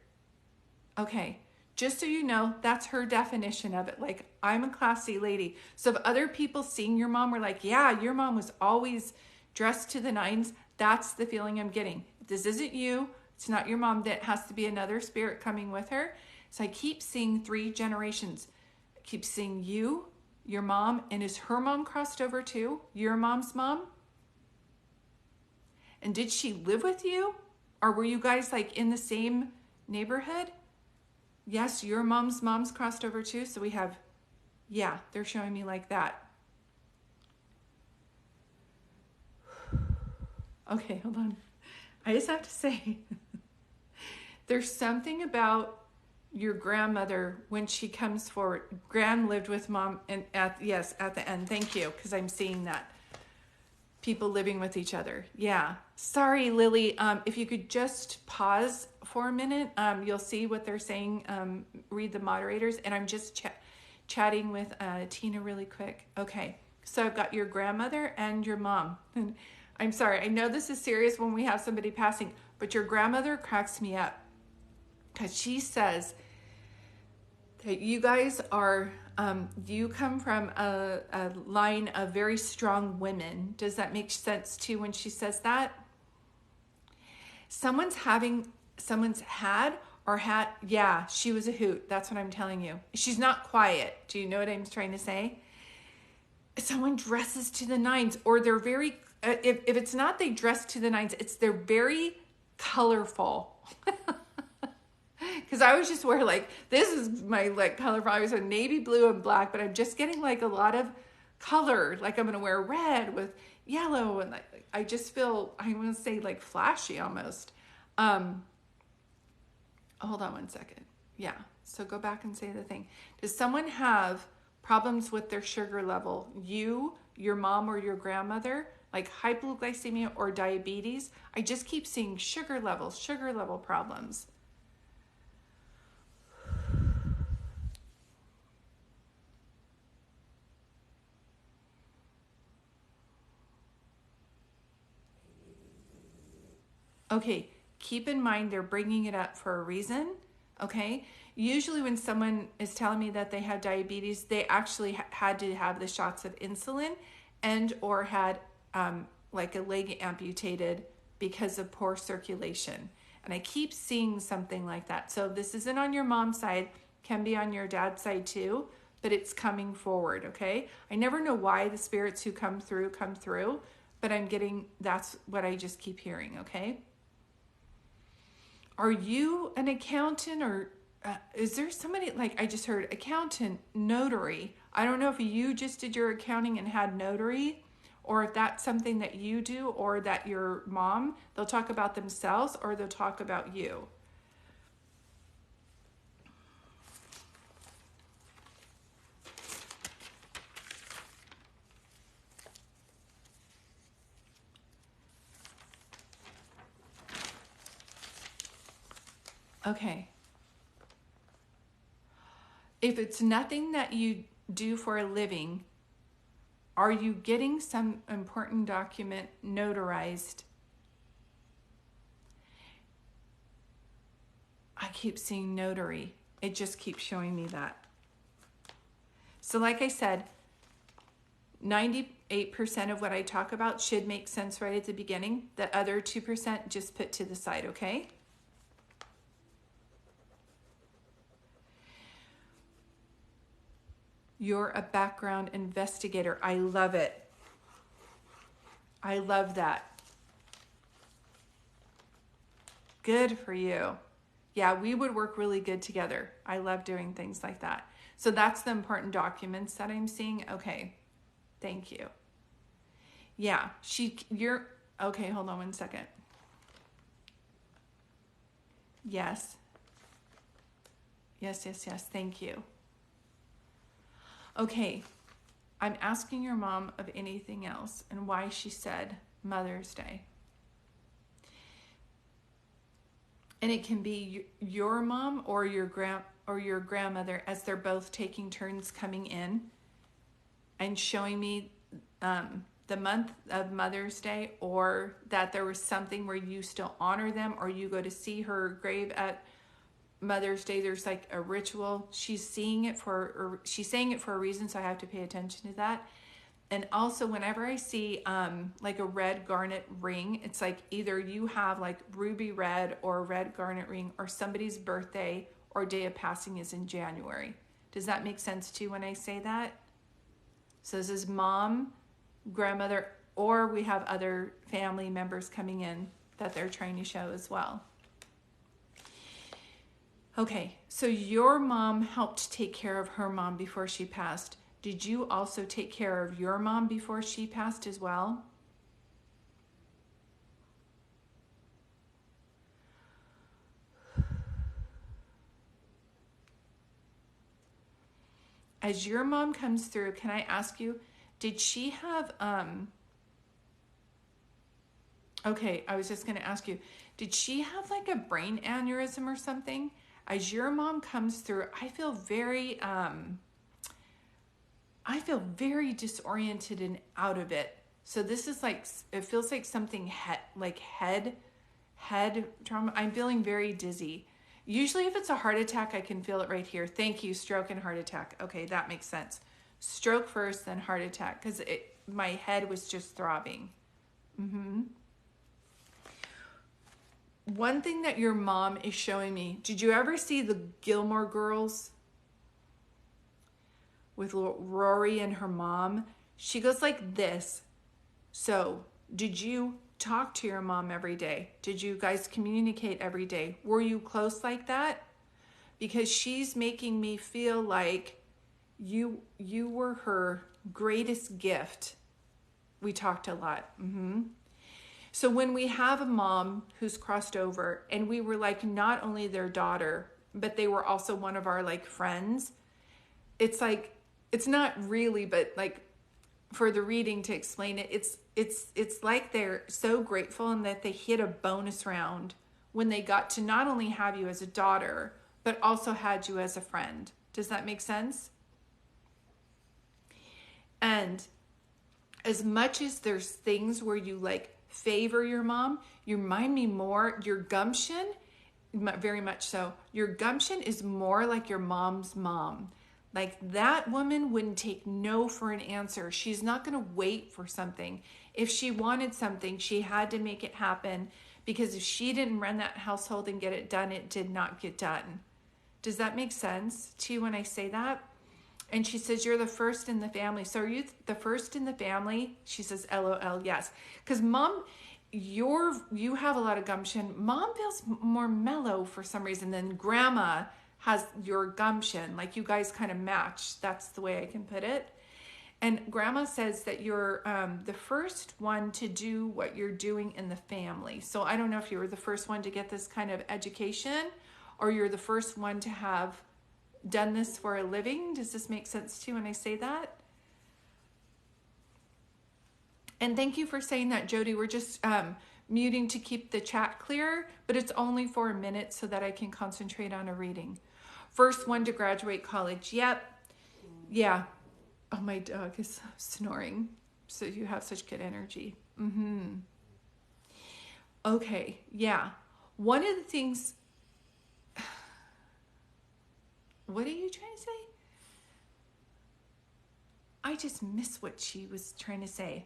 Okay, just so you know, that's her definition of it. Like, I'm a classy lady. So if other people seeing your mom were like, yeah, your mom was always dressed to the nines, that's the feeling I'm getting. This isn't you. It's not your mom. That has to be another spirit coming with her. So I keep seeing 3 generations. I keep seeing you, your mom, and is her mom crossed over too? Your mom's mom? And did she live with you? Or were you guys like in the same neighborhood? Yes, your mom's crossed over too. So we have, yeah, they're showing me like that. Okay, hold on. I just have to say, there's something about your grandmother when she comes forward. Gran lived with mom, and at the end. Thank you, because I'm seeing that. People living with each other. Yeah. Sorry, Lily. If you could just pause for a minute, you'll see what they're saying. Read the moderators, and I'm just chatting with Tina really quick. Okay. So I've got your grandmother and your mom. I'm sorry. I know this is serious when we have somebody passing, but your grandmother cracks me up because she says that you guys are, you come from a line of very strong women. Does that make sense to you when she says that? Someone's had, yeah, she was a hoot. That's what I'm telling you. She's not quiet. Do you know what I'm trying to say? Someone dresses to the nines, or they're very, if it's not they dress to the nines, they're very colorful. Because I was just wear like, this is my like colorful, I was a navy blue and black, but I'm just getting like a lot of color. Like I'm going to wear red with yellow. And I just feel, I want to say like flashy almost. Hold on one second. Yeah. So go back and say the thing. Does someone have problems with their sugar level? You, your mom, or your grandmother, like hypoglycemia or diabetes? I just keep seeing sugar level problems. Okay, keep in mind they're bringing it up for a reason, okay? Usually when someone is telling me that they have diabetes, they actually had to have the shots of insulin and or had like a leg amputated because of poor circulation. And I keep seeing something like that. So this isn't on your mom's side, can be on your dad's side too, but it's coming forward, okay? I never know why the spirits who come through, but I'm getting, that's what I just keep hearing, okay? Are you an accountant, or is there somebody, like I just heard accountant, notary? I don't know if you just did your accounting and had notary, or if that's something that you do, or that your mom, they'll talk about themselves or they'll talk about you. Okay. If it's nothing that you do for a living, are you getting some important document notarized? I keep seeing notary. It just keeps showing me that. So like I said, 98% of what I talk about should make sense right at the beginning. The other 2% just put to the side, okay? You're a background investigator. I love it. I love that. Good for you. Yeah, we would work really good together. I love doing things like that. So that's the important documents that I'm seeing. Okay, thank you. Yeah, you're, okay, hold on one second. Yes. Yes, yes, yes, thank you. Okay, I'm asking your mom of anything else and why she said Mother's Day. And it can be your mom or your grandmother, as they're both taking turns coming in and showing me the month of Mother's Day, or that there was something where you still honor them, or you go to see her grave at Mother's Day. There's like a ritual. She's saying it for a reason, so I have to pay attention to that. And also, whenever I see like a red garnet ring, it's like either you have like ruby red or a red garnet ring, or somebody's birthday or day of passing is in January. Does that make sense to you when I say that? So this is mom, grandmother, or we have other family members coming in that they're trying to show as well. Okay, so your mom helped take care of her mom before she passed. Did you also take care of your mom before she passed as well? As your mom comes through, can I ask you, did she have, okay, I was just going to ask you, did she have like a brain aneurysm or something? As your mom comes through, I feel very disoriented and out of it. So this is like, it feels like something head trauma. I'm feeling very dizzy. Usually if it's a heart attack, I can feel it right here. Thank you, stroke and heart attack. Okay, that makes sense. Stroke first, then heart attack, because my head was just throbbing. One thing that your mom is showing me, did you ever see the Gilmore Girls with Rory and her mom? She goes like this. So, did you talk to your mom every day? Did you guys communicate every day? Were you close like that? Because she's making me feel like you were her greatest gift. We talked a lot. So when we have a mom who's crossed over, and we were like not only their daughter, but they were also one of our like friends, it's like, it's not really, but like for the reading to explain it, it's like they're so grateful and that they hit a bonus round when they got to not only have you as a daughter, but also had you as a friend. Does that make sense? And as much as there's things where you like favor your mom, you remind me more, your gumption, very much so, your gumption is more like your mom's mom. Like that woman wouldn't take no for an answer. She's not going to wait for something. If she wanted something, she had to make it happen, because if she didn't run that household and get it done, it did not get done. Does that make sense to you when I say that? And she says, you're the first in the family. So are you the first in the family? She says, LOL, yes. Because mom, you have a lot of gumption. Mom feels more mellow for some reason than grandma has your gumption. Like you guys kind of match. That's the way I can put it. And grandma says that you're the first one to do what you're doing in the family. So I don't know if you were the first one to get this kind of education, or you're the first one to have done this for a living. Does this make sense to you when I say that? And thank you for saying that, Jody. We're just muting to keep the chat clear, but it's only for a minute so that I can concentrate on a reading. First one to graduate college. Yep. Yeah. Oh, my dog is snoring. So you have such good energy. Okay. Yeah. One of the things, what are you trying to say? I just missed what she was trying to say.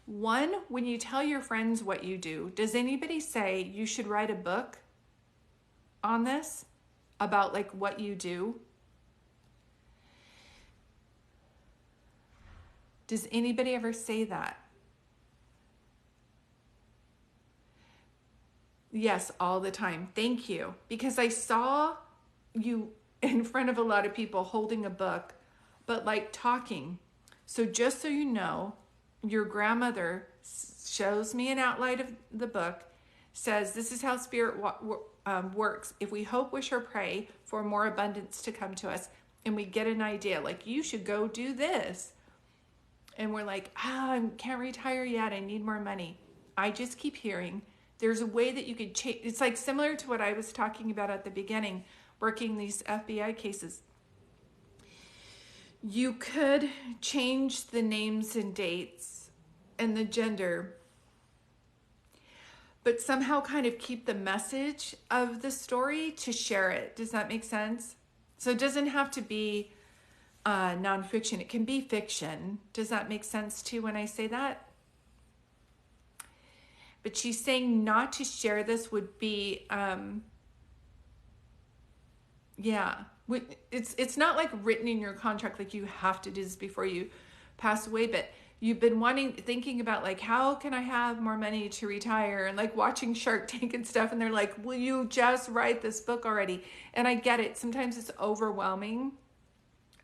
One, when you tell your friends what you do, does anybody say you should write a book on this about like what you do? Does anybody ever say that? Yes, all the time. Thank you. Because I saw you in front of a lot of people holding a book, but like talking. So just so you know, your grandmother shows me an outline of the book, says this is how spirit works. If we hope, wish, or pray for more abundance to come to us, and we get an idea, like you should go do this. And we're like, I can't retire yet. I need more money. I just keep hearing there's a way that you could change. It's like similar to what I was talking about at the beginning, working these FBI cases. You could change the names and dates and the gender, but somehow kind of keep the message of the story to share it. Does that make sense? So it doesn't have to be nonfiction. It can be fiction. Does that make sense too when I say that? But she's saying not to share this would be, yeah. It's not like written in your contract like you have to do this before you pass away, but you've been thinking about like, how can I have more money to retire, and like watching Shark Tank and stuff, and they're like, will you just write this book already? And I get it. Sometimes it's overwhelming.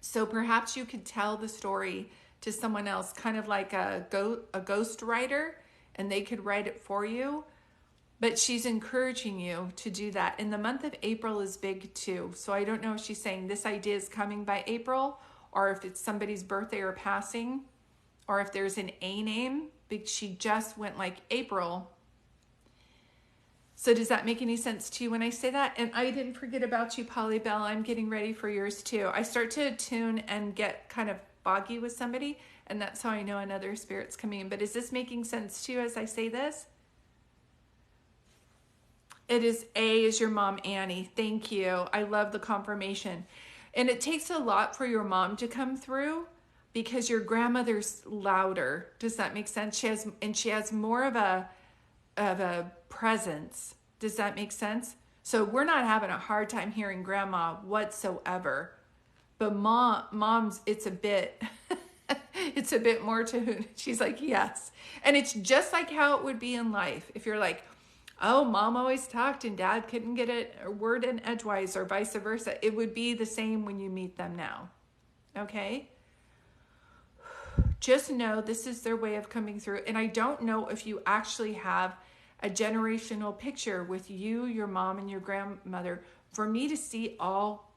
So perhaps you could tell the story to someone else, kind of like a ghost writer, and they could write it for you. But she's encouraging you to do that. And the month of April is big too. So I don't know if she's saying this idea is coming by April, or if it's somebody's birthday or passing, or if there's an A name. She just went like April. So does that make any sense to you when I say that? And I didn't forget about you, Polly Bell. I'm getting ready for yours too. I start to attune and get kind of foggy with somebody, and that's how I know another spirit's coming in. But is this making sense to you as I say this? It is A is your mom, Annie. Thank you. I love the confirmation. And it takes a lot for your mom to come through because your grandmother's louder. Does that make sense? She has more of a presence. Does that make sense? So we're not having a hard time hearing grandma whatsoever. But mom's, it's a bit it's a bit more to who. She's like, yes. And it's just like how it would be in life. If you're like, oh, mom always talked and dad couldn't get a word in edgewise, or vice versa. It would be the same when you meet them now. Okay? Just know this is their way of coming through. And I don't know if you actually have a generational picture with you, your mom, and your grandmother. For me to see all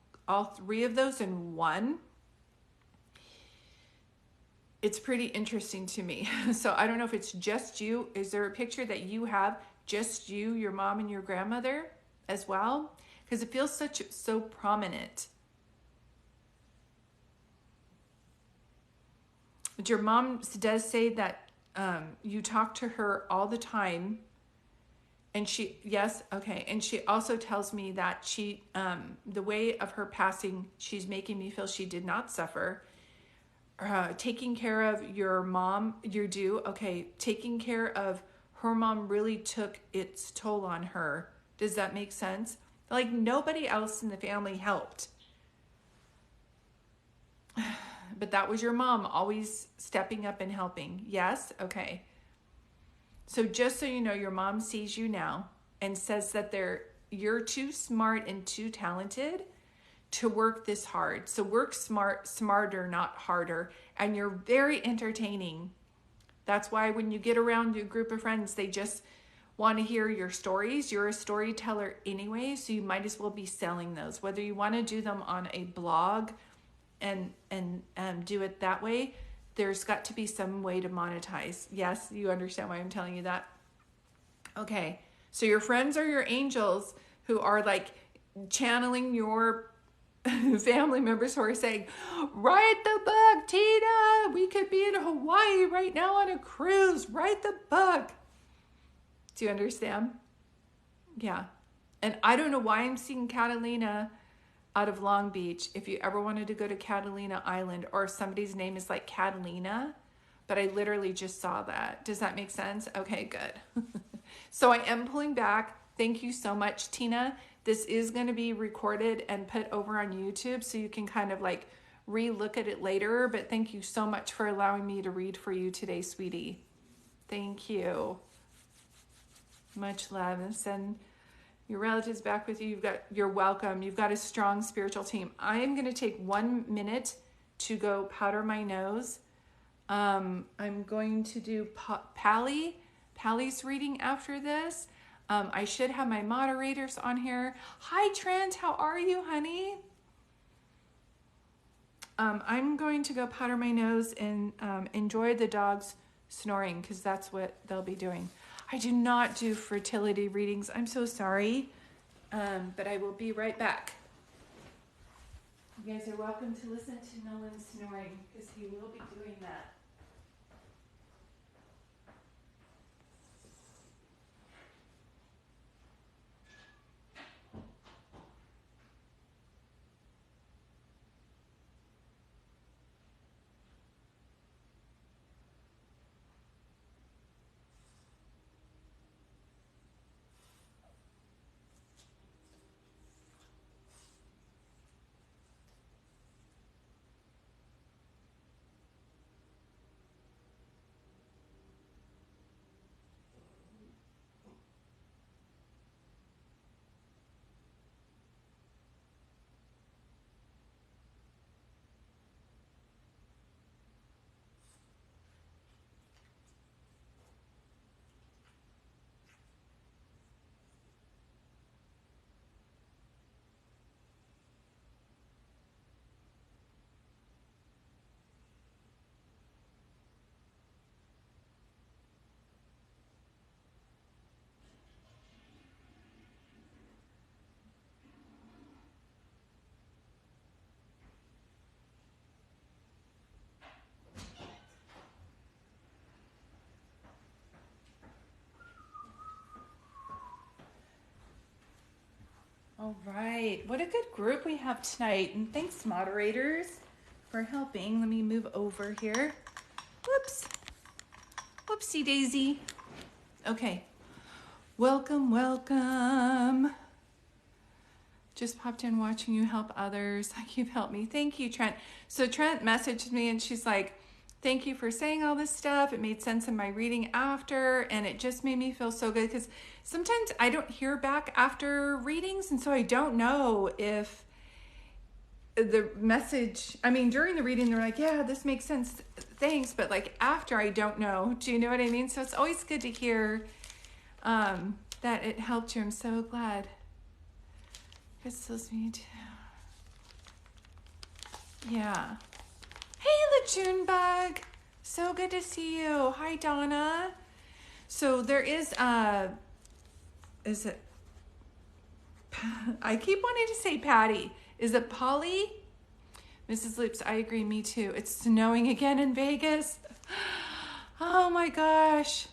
three of those in one, it's pretty interesting to me. So I don't know if it's just you. Is there a picture that you have, just you, your mom, and your grandmother as well? Because it feels so prominent. But your mom does say that you talk to her all the time. And yes, okay. And she also tells me that the way of her passing, she's making me feel she did not suffer. Taking care of your mom, taking care of her mom really took its toll on her. Does that make sense? Like nobody else in the family helped. But that was your mom always stepping up and helping. Yes? Okay. So just so you know, your mom sees you now and says that you're too smart and too talented to work this hard. So work smarter, not harder. And you're very entertaining. That's why when you get around a group of friends, they just want to hear your stories. You're a storyteller anyway, so you might as well be selling those. Whether you want to do them on a blog and do it that way, there's got to be some way to monetize. Yes, you understand why I'm telling you that? Okay, so your friends are your angels who are like channeling your family members who are saying, write the book, Tina. We could be in Hawaii right now on a cruise. Write the book. Do you understand? Yeah. And I don't know why I'm seeing Catalina out of Long Beach. If you ever wanted to go to Catalina Island, or if somebody's name is like Catalina, but I literally just saw that. Does that make sense? Okay, good. So I am pulling back. Thank you so much, Tina. This is going to be recorded and put over on YouTube, so you can kind of like re-look at it later. But thank you so much for allowing me to read for you today, sweetie. Thank you. Much love. And send your relatives back with you. You're welcome. You've got a strong spiritual team. I'm going to take 1 minute to go powder my nose. I'm going to do Pally's reading after this. I should have my moderators on here. Hi, Trent. How are you, honey? I'm going to go powder my nose and enjoy the dogs snoring because that's what they'll be doing. I do not do fertility readings. I'm so sorry, but I will be right back. You guys are welcome to listen to Nolan snoring because he will be doing that. All right, what a good group we have tonight. And thanks, moderators, for helping. Let me move over here. Whoops. Whoopsie daisy. Okay. Welcome, welcome. Just popped in watching you help others. You've helped me. Thank you, Trent. So Trent messaged me and she's like, thank you for saying all this stuff. It made sense in my reading after, and it just made me feel so good because sometimes I don't hear back after readings, and so I don't know if the message, I mean, during the reading, they're like, yeah, this makes sense, thanks, but like after, I don't know. Do you know what I mean? So it's always good to hear that it helped you. I'm so glad. Crystals me too. Yeah. Hey, LeJunebug. So good to see you. Hi, Donna. So there is it, I keep wanting to say Patty. Is it Polly? Mrs. Loops, I agree, me too. It's snowing again in Vegas. Oh my gosh.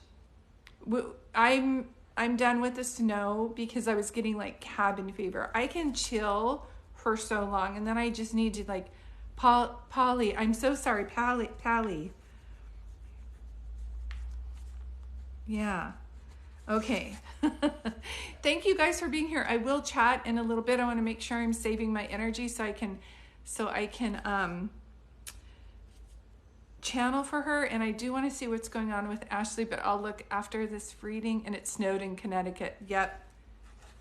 I'm done with the snow because I was getting like cabin fever. I can chill for so long and then I just need to like Polly, I'm so sorry, Pally. Yeah. Okay. Thank you guys for being here. I will chat in a little bit. I want to make sure I'm saving my energy so I can channel for her. And I do want to see what's going on with Ashley, but I'll look after this reading. And it snowed in Connecticut. Yep.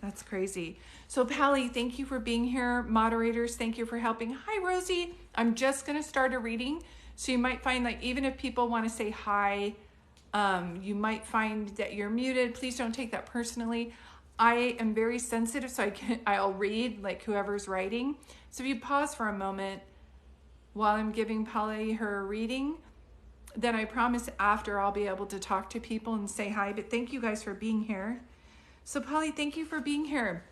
That's crazy. So Pally, thank you for being here. Moderators, thank you for helping. Hi, Rosie. I'm just going to start a reading. So you might find like, even if people want to say hi, you might find that you're muted. Please don't take that personally. I am very sensitive, so I'll read like whoever's writing. So if you pause for a moment while I'm giving Polly her reading, then I promise after I'll be able to talk to people and say hi. But thank you guys for being here. So Polly, thank you for being here.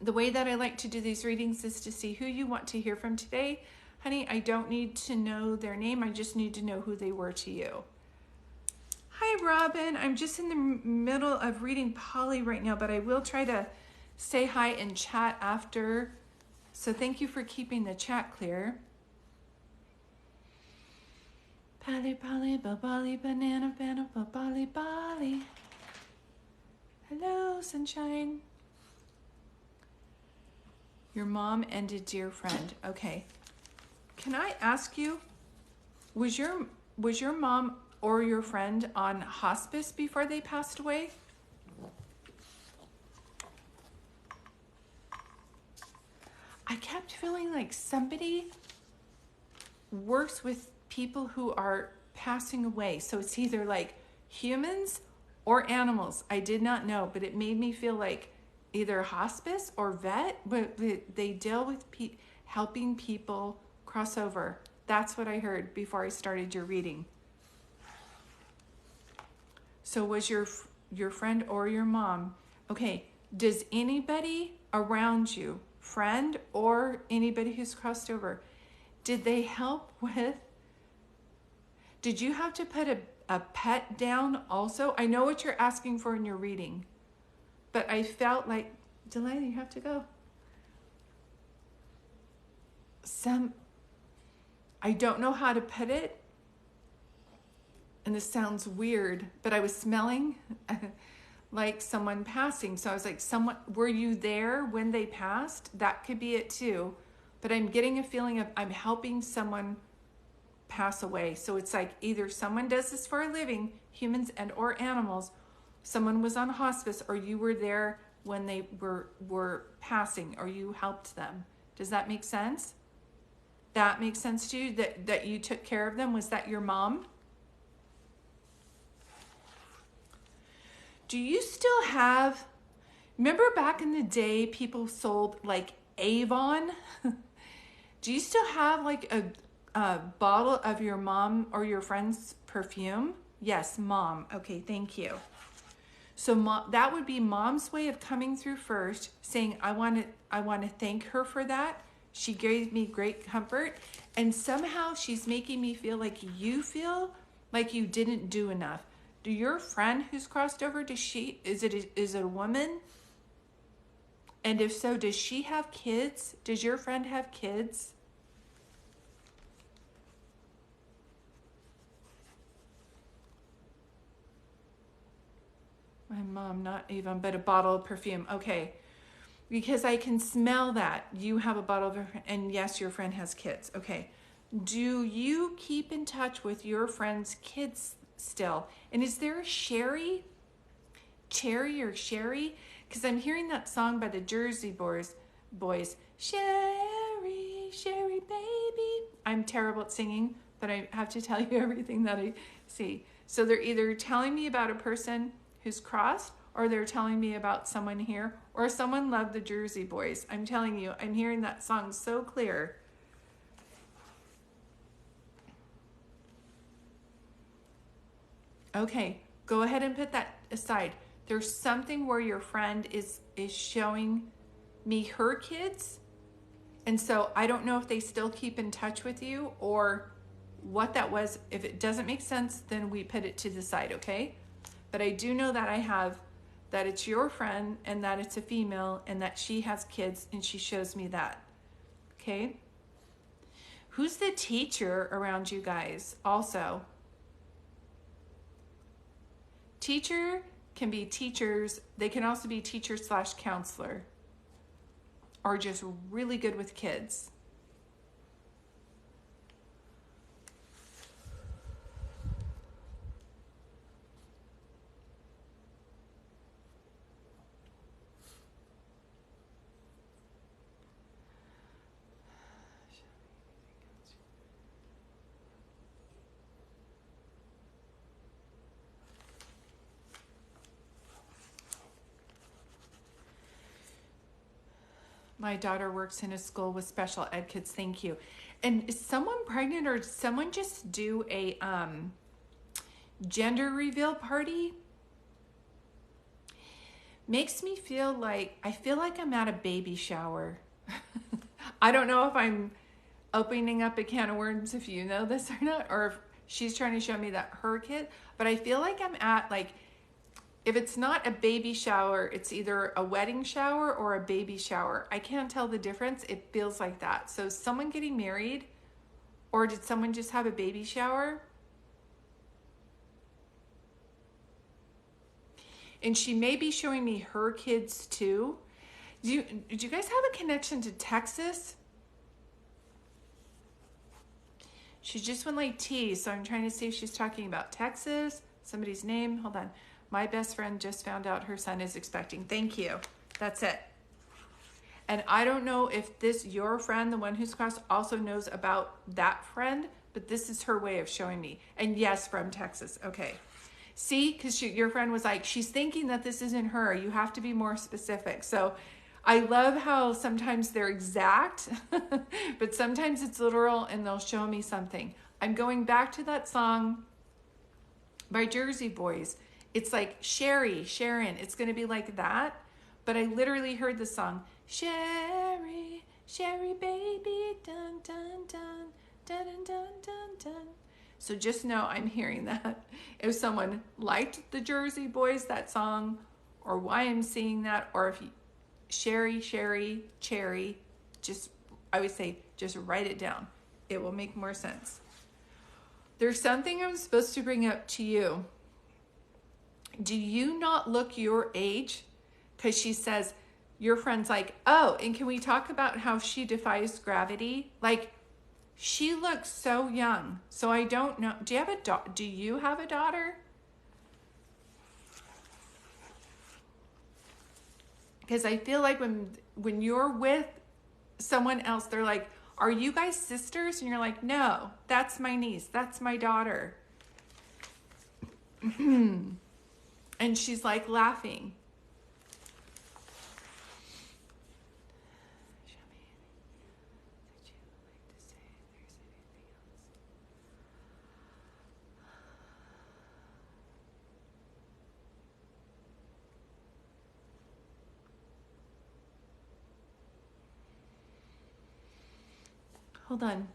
The way that I like to do these readings is to see who you want to hear from today. Honey, I don't need to know their name. I just need to know who they were to you. Hi, Robin. I'm just in the middle of reading Polly right now, but I will try to say hi and chat after. So thank you for keeping the chat clear. Polly, Polly, babali, banana, banana, babali, bali. Hello, sunshine. Your mom and a dear friend. Okay. Can I ask you, was your mom or your friend on hospice before they passed away? I kept feeling like somebody works with people who are passing away. So it's either like humans or animals. I did not know, but it made me feel like either hospice or vet, but they deal with helping people cross over. That's what I heard before I started your reading. So was your friend or your mom? Okay, does anybody around you, friend or anybody who's crossed over, did they help with, did you have to put a pet down also? I know what you're asking for in your reading, but I felt like, Delaney, you have to go. I don't know how to put it, and this sounds weird, but I was smelling like someone passing. So I was like, were you there when they passed? That could be it too. But I'm getting a feeling of I'm helping someone pass away. So it's like either someone does this for a living, humans and or animals, someone was on hospice, or you were there when they were passing, or you helped them. Does that make sense? That makes sense to you, that you took care of them? Was that your mom? Do you still have, remember back in the day people sold like Avon? Do you still have like a bottle of your mom or your friend's perfume? Yes, mom. Okay, thank you. So that would be mom's way of coming through first, saying, I want to thank her for that. She gave me great comfort, and somehow she's making me feel like you feel like you didn't do enough. Do your friend who's crossed over, is it a woman? And if so, does she have kids? Does your friend have kids? My mom, not even, but a bottle of perfume. Okay. Because I can smell that. You have a bottle of, and yes, your friend has kids. Okay. Do you keep in touch with your friend's kids still? And is there a Cherry or Sherry? Because I'm hearing that song by the Jersey Boys. Sherry, Sherry, baby. I'm terrible at singing, but I have to tell you everything that I see. So they're either telling me about a person who's crossed, or they're telling me about someone here, or someone loved the Jersey Boys. I'm telling you, I'm hearing that song so clear. Okay, go ahead and put that aside. There's something where your friend is showing me her kids, and so I don't know if they still keep in touch with you or what that was. If it doesn't make sense, then we put it to the side, okay? But I do know that that it's your friend and that it's a female and that she has kids, and she shows me that, okay? Who's the teacher around you guys also? Teacher can be teachers. They can also be teacher/counselor, or just really good with kids. My daughter works in a school with special ed kids. Thank you. And is someone pregnant, or did someone just do a gender reveal party? Makes me feel like, I feel like I'm at a baby shower. I don't know if I'm opening up a can of worms, if you know this or not, or if she's trying to show me that her kid, but I feel like I'm at, like, if it's not a baby shower, it's either a wedding shower or a baby shower. I can't tell the difference. It feels like that. So someone getting married, or did someone just have a baby shower? And she may be showing me her kids too. Do you guys have a connection to Texas? She just went like T, so I'm trying to see if she's talking about Texas, somebody's name. Hold on. My best friend just found out her son is expecting. Thank you. That's it. And I don't know if this, your friend, the one who's crossed, also knows about that friend, but this is her way of showing me. And yes, from Texas. Okay. See, because your friend was like, she's thinking that this isn't her. You have to be more specific. So I love how sometimes they're exact, but sometimes it's literal and they'll show me something. I'm going back to that song by Jersey Boys. It's like Sharon. It's going to be like that. But I literally heard the song, Sherry, baby, dun, dun, dun, dun, dun, dun, dun, dun. So just know I'm hearing that. If someone liked the Jersey Boys, that song, or why I'm seeing that, or if you, Sherry, Cherry, just, I would say, just write it down. It will make more sense. There's something I'm supposed to bring up to you. Do you not look your age? Because she says, your friend's like, oh, and can we talk about how she defies gravity? Like, she looks so young. So I don't know. Do you have a daughter? Because I feel like when you're with someone else, they're like, are you guys sisters? And you're like, no, that's my niece. That's my daughter. And she's like laughing. Hold on.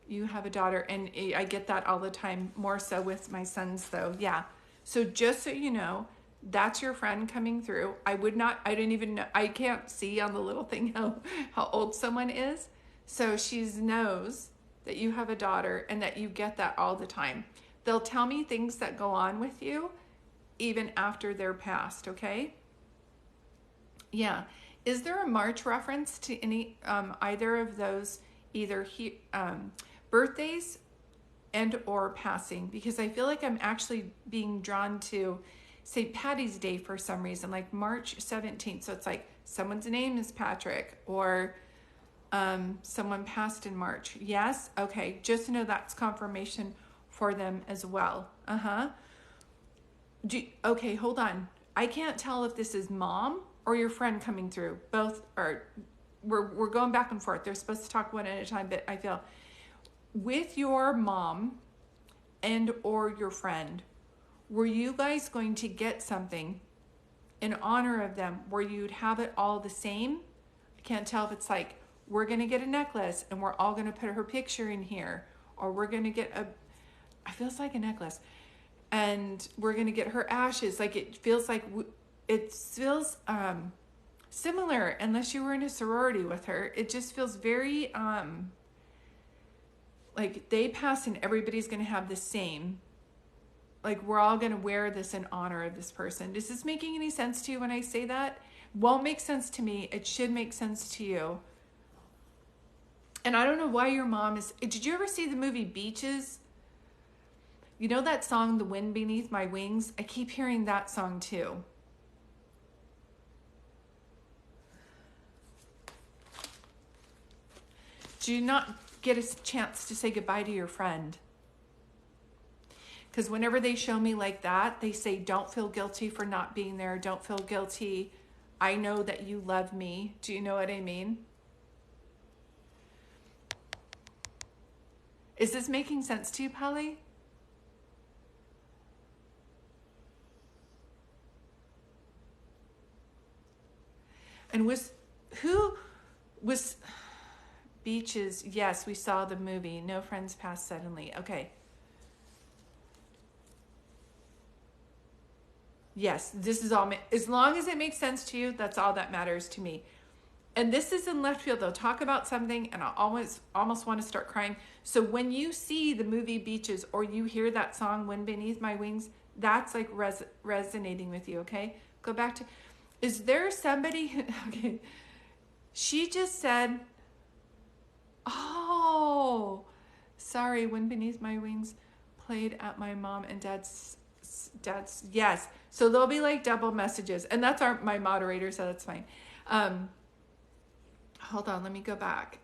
You have a daughter, and I get that all the time, more so with my sons though. Yeah. So just so you know, that's your friend coming through. I didn't even know, I can't see on the little thing how old someone is. So she knows that you have a daughter and that you get that all the time. They'll tell me things that go on with you even after they're passed, okay? Yeah. Is there a March reference to any either of those, either birthdays and or passing? Because I feel like I'm actually being drawn to St. Patty's Day for some reason, like March 17th. So it's like someone's name is Patrick, or someone passed in March. Yes? Okay. Just to know that's confirmation for them as well. Okay, hold on. I can't tell if this is mom or your friend coming through. Both are, we're going back and forth. They're supposed to talk one at a time, but I feel with your mom and or your friend, were you guys going to get something in honor of them where you'd have it all the same? I can't tell if it's like, we're going to get a necklace and we're all going to put her picture in here, or we're going to get I feels like a necklace, and we're going to get her ashes. Like it feels similar, unless you were in a sorority with her. It just feels very like they pass and everybody's going to have the same. Like we're all going to wear this in honor of this person. Is this making any sense to you when I say that? Won't make sense to me. It should make sense to you. And I don't know why your mom is... Did you ever see the movie Beaches? You know that song, The Wind Beneath My Wings? I keep hearing that song too. Do you not get a chance to say goodbye to your friend? Because whenever they show me like that, they say, don't feel guilty for not being there. Don't feel guilty. I know that you love me. Do you know what I mean? Is this making sense to you, Polly? And who was Beaches? Yes, we saw the movie. No friends passed suddenly. Okay. Yes, this is all, as long as it makes sense to you, that's all that matters to me. And this is in left field. They'll talk about something and I almost want to start crying. So when you see the movie Beaches or you hear that song, Wind Beneath My Wings, that's like resonating with you, okay? Go back to, is there somebody, okay, she just said, oh, sorry, Wind Beneath My Wings played at my mom and dad's Dad's, yes. So there'll be like double messages, and that's my moderator, so that's fine. Hold on, let me go back.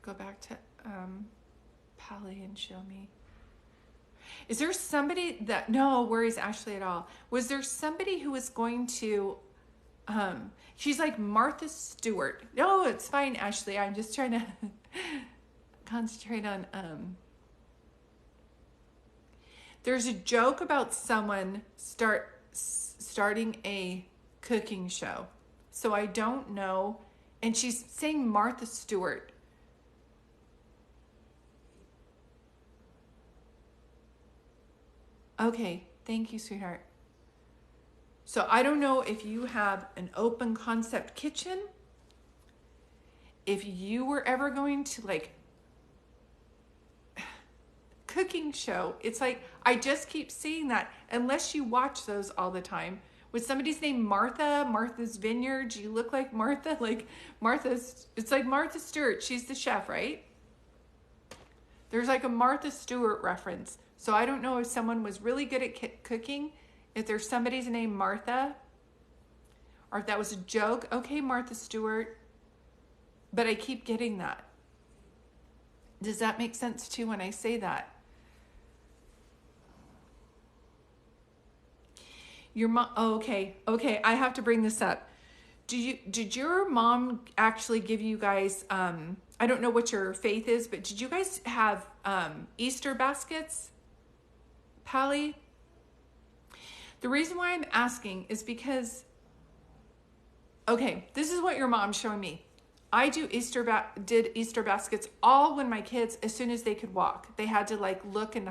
Go back to Pally and show me. Is there somebody that, no worries, Ashley, at all. Was there somebody who was going to, she's like Martha Stewart. No, it's fine, Ashley. I'm just trying to concentrate on, there's a joke about someone starting a cooking show. So I don't know. And she's saying Martha Stewart. Okay, thank you, sweetheart. So I don't know if you have an open concept kitchen, if you were ever going to like cooking show. It's like, I just keep seeing that unless you watch those all the time. Was somebody's name Martha? Martha's Vineyard? Do you look like Martha? Like Martha's, it's like Martha Stewart. She's the chef, right? There's like a Martha Stewart reference. So I don't know if someone was really good at cooking, if there's somebody's name Martha, or if that was a joke. Okay, Martha Stewart. But I keep getting that. Does that make sense too when I say that? Your mom, oh, okay, I have to bring this up. Did your mom actually give you guys, I don't know what your faith is, but did you guys have Easter baskets, Pally? The reason why I'm asking is because, okay, this is what your mom's showing me. I did Easter baskets all when my kids, as soon as they could walk, they had to like look and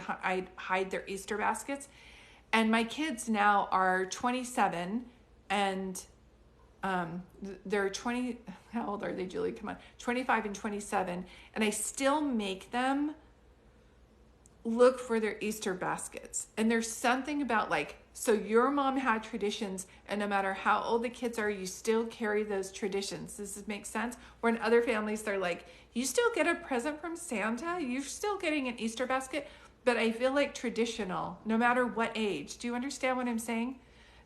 hide their Easter baskets. And my kids now are 27 and they're 20, how old are they, Julie? Come on, 25 and 27. And I still make them look for their Easter baskets. And there's something about like, so your mom had traditions, and no matter how old the kids are, you still carry those traditions. Does this make sense? Or in other families, they're like, you still get a present from Santa? You're still getting an Easter basket? But I feel like traditional, no matter what age. Do you understand what I'm saying?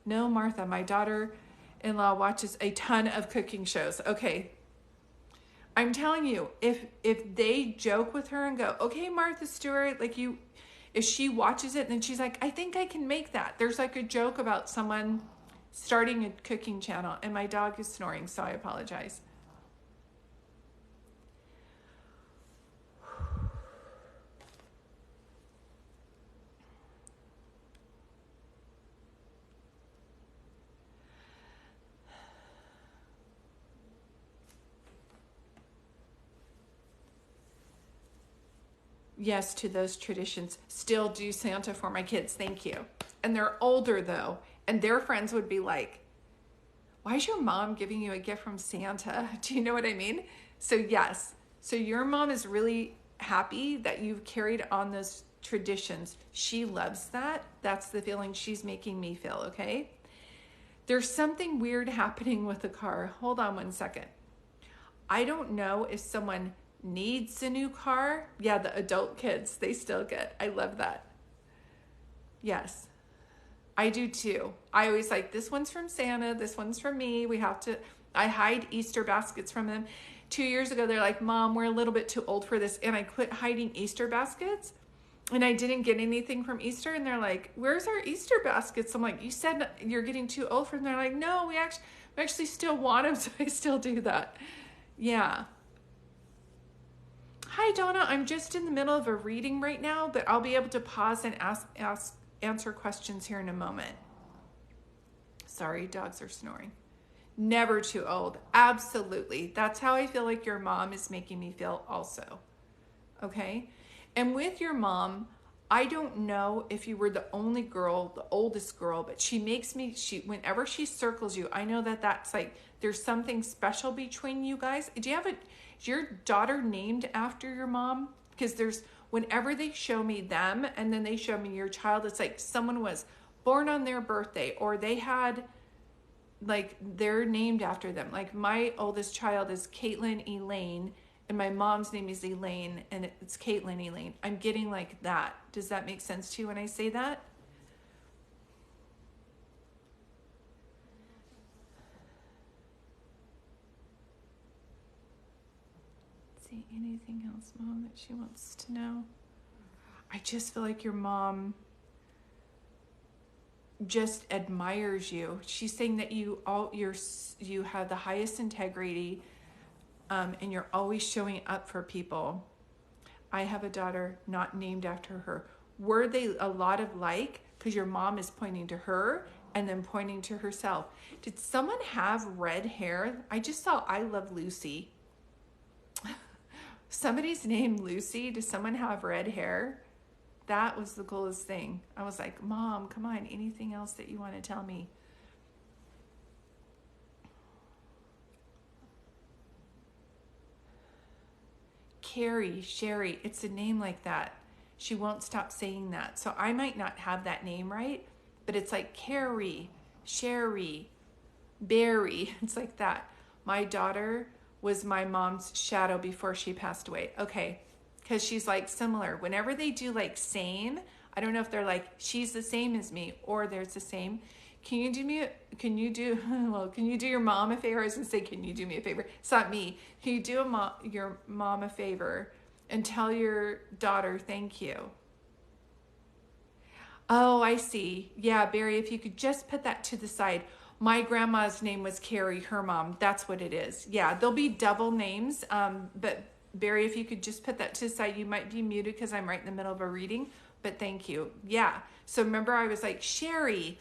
No, Martha, my daughter-in-law watches a ton of cooking shows. Okay. I'm telling you, if they joke with her and go, okay, Martha Stewart, like you, if she watches it, then she's like, I think I can make that. There's like a joke about someone starting a cooking channel, and my dog is snoring, so I apologize. Yes, to those traditions. Still do Santa for my kids. Thank you. And they're older though. And their friends would be like, why is your mom giving you a gift from Santa? Do you know what I mean? So yes. So your mom is really happy that you've carried on those traditions. She loves that. That's the feeling she's making me feel, okay? There's something weird happening with the car. Hold on one second. I don't know if someone needs a new car. Yeah, the adult kids, they still get. I love that. Yes, I do too. I always like, this one's from Santa, this one's from me. I hide Easter baskets from them. 2 years ago, they're like, Mom, we're a little bit too old for this. And I quit hiding Easter baskets. And I didn't get anything from Easter. And they're like, where's our Easter baskets? I'm like, you said you're getting too old for them. They're like, no, we actually still want them. So I still do that. Yeah. Hi, Donna. I'm just in the middle of a reading right now, but I'll be able to pause and answer questions here in a moment. Sorry, dogs are snoring. Never too old. Absolutely. That's how I feel like your mom is making me feel also. Okay? And with your mom, I don't know if you were the only girl, the oldest girl, but she makes me, whenever she circles you, I know that that's like, there's something special between you guys. Is your daughter named after your mom? Because whenever they show me them and then they show me your child, it's like someone was born on their birthday, or they had, like, they're named after them. Like my oldest child is Caitlin Elaine, and my mom's name is Elaine, and it's Caitlin Elaine. I'm getting like that. Does that make sense to you when I say that? see anything else, Mom, that she wants to know? I just feel like your mom just admires you. She's saying that you have the highest integrity, and you're always showing up for people. I have a daughter not named after her. Were they a lot of like? Because your mom is pointing to her and then pointing to herself. Did someone have red hair? I just saw I Love Lucy. Somebody's named Lucy. Does someone have red hair? That was the coolest thing. I was like, Mom, come on, anything else that you want to tell me? Carrie, Sherry, it's a name like that. She won't stop saying that. So I might not have that name right, but it's like Carrie, Sherry, Barry. It's like that. My daughter was my mom's shadow before she passed away. Okay. Because she's like similar. Whenever they do like same, I don't know if they're like, she's the same as me or there's the same. Can you do your mom a favor? I was gonna say, can you do me a favor? It's not me. Can you do your mom a favor and tell your daughter thank you? Oh, I see. Yeah, Barry, if you could just put that to the side. My grandma's name was Carrie, her mom. That's what it is. Yeah, there'll be double names, but Barry, if you could just put that to the side. You might be muted because I'm right in the middle of a reading, but thank you. Yeah. So remember I was like, Sherry,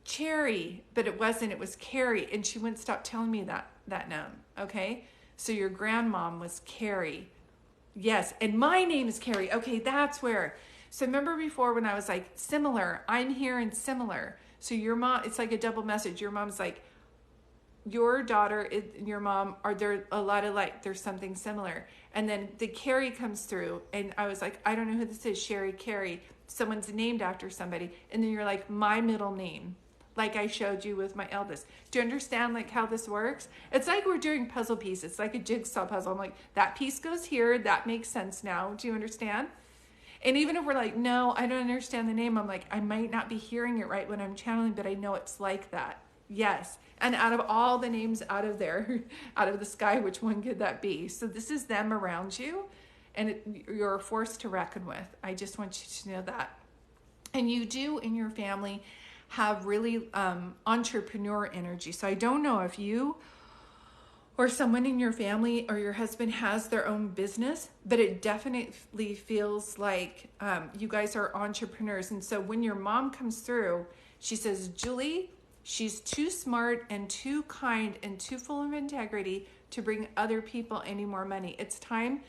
Cherry, but it wasn't, it was Carrie. And she wouldn't stop telling me that name. Okay. So your grandmom was Carrie. Yes. And my name is Carrie. Okay. That's where. So remember before when I was like similar, I'm here and similar. So your mom, it's like a double message. Your mom's like, your daughter and your mom are there a lot of like, there's something similar. And then the Carrie comes through and I was like, I don't know who this is. Sherry, Carrie, someone's named after somebody. And then you're like, my middle name, like I showed you with my eldest. Do you understand like how this works? It's like we're doing puzzle pieces. It's like a jigsaw puzzle. I'm like, that piece goes here. That makes sense now. Do you understand? And even if we're like, no, I don't understand the name. I'm like, I might not be hearing it right when I'm channeling, but I know it's like that. Yes. And out of all the names out of there, out of the sky, which one could that be? So this is them around you, and you're a force to reckon with. I just want you to know that. And you do in your family have really entrepreneur energy. So I don't know if you or someone in your family or your husband has their own business, but it definitely feels like you guys are entrepreneurs. And so when your mom comes through, she says, Julie, she's too smart and too kind and too full of integrity to bring other people any more money. It's time.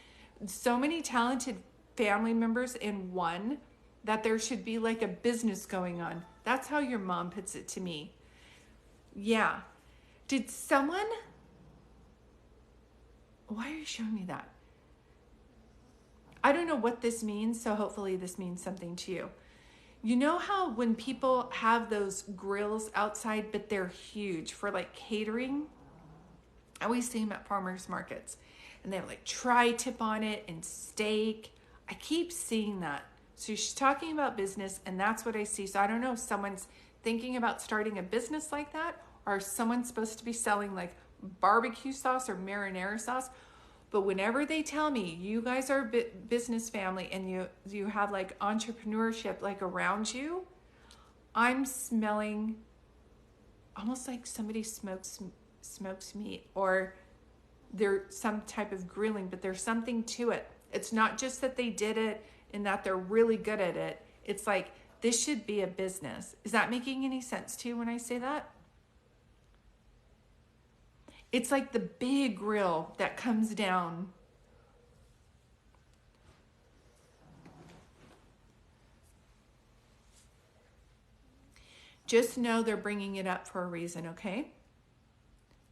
So many talented family members in one that there should be like a business going on. That's how your mom puts it to me. Yeah. Did someone... Why are you showing me that? I don't know what this means, so hopefully this means something to you. You know how when people have those grills outside, but they're huge for like catering? I always see them at farmers markets. And they have like tri-tip on it and steak. I keep seeing that. So she's talking about business, and that's what I see. So I don't know if someone's thinking about starting a business like that, or someone's supposed to be selling like barbecue sauce or marinara sauce. But whenever they tell me you guys are a business family and you have like entrepreneurship like around you, I'm smelling almost like somebody smokes meat, or there's some type of grilling, but there's something to it. It's not just that they did it and that they're really good at it. It's like, this should be a business. Is that making any sense to you when I say that? It's like the big grill that comes down. Just know they're bringing it up for a reason, okay?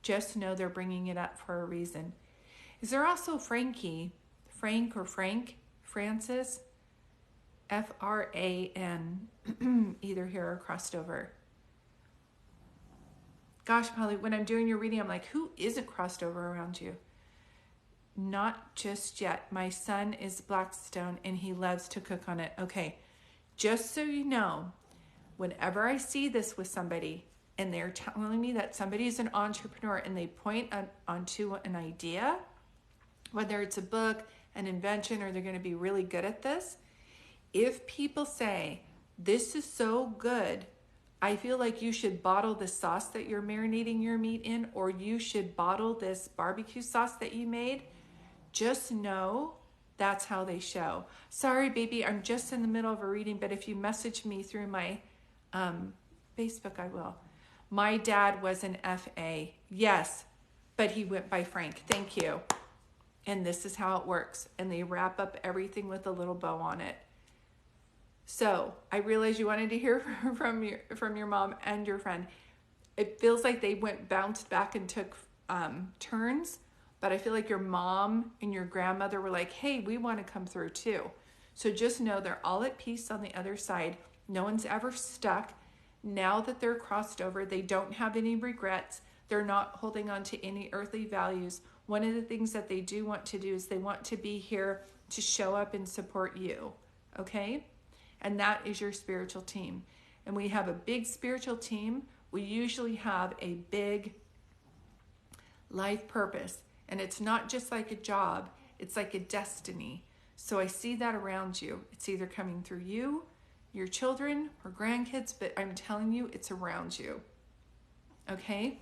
Just know they're bringing it up for a reason. Is there also Frankie? Frank or Frank? Francis? F-R-A-N. Either here or crossed over. Gosh, Polly, when I'm doing your reading, I'm like, who isn't crossed over around you? Not just yet. My son is Blackstone and he loves to cook on it. Okay, just so you know, whenever I see this with somebody and they're telling me that somebody is an entrepreneur and they point onto an idea, whether it's a book, an invention, or they're going to be really good at this. If people say, this is so good, I feel like you should bottle the sauce that you're marinating your meat in, or you should bottle this barbecue sauce that you made, just know that's how they show. Sorry, baby, I'm just in the middle of a reading, but if you message me through my Facebook, I will. My dad was an FA. Yes, but he went by Frank. Thank you. And this is how it works. And they wrap up everything with a little bow on it. So I realize you wanted to hear from your mom and your friend. It feels like they bounced back and took turns, but I feel like your mom and your grandmother were like, hey, we want to come through too. So just know they're all at peace on the other side. No one's ever stuck. Now that they're crossed over, they don't have any regrets. They're not holding on to any earthly values. One of the things that they do want to do is they want to be here to show up and support you, okay? And that is your spiritual team. And we have a big spiritual team. We usually have a big life purpose. And it's not just like a job, it's like a destiny. So I see that around you. It's either coming through you, your children, or grandkids, but I'm telling you, it's around you. Okay?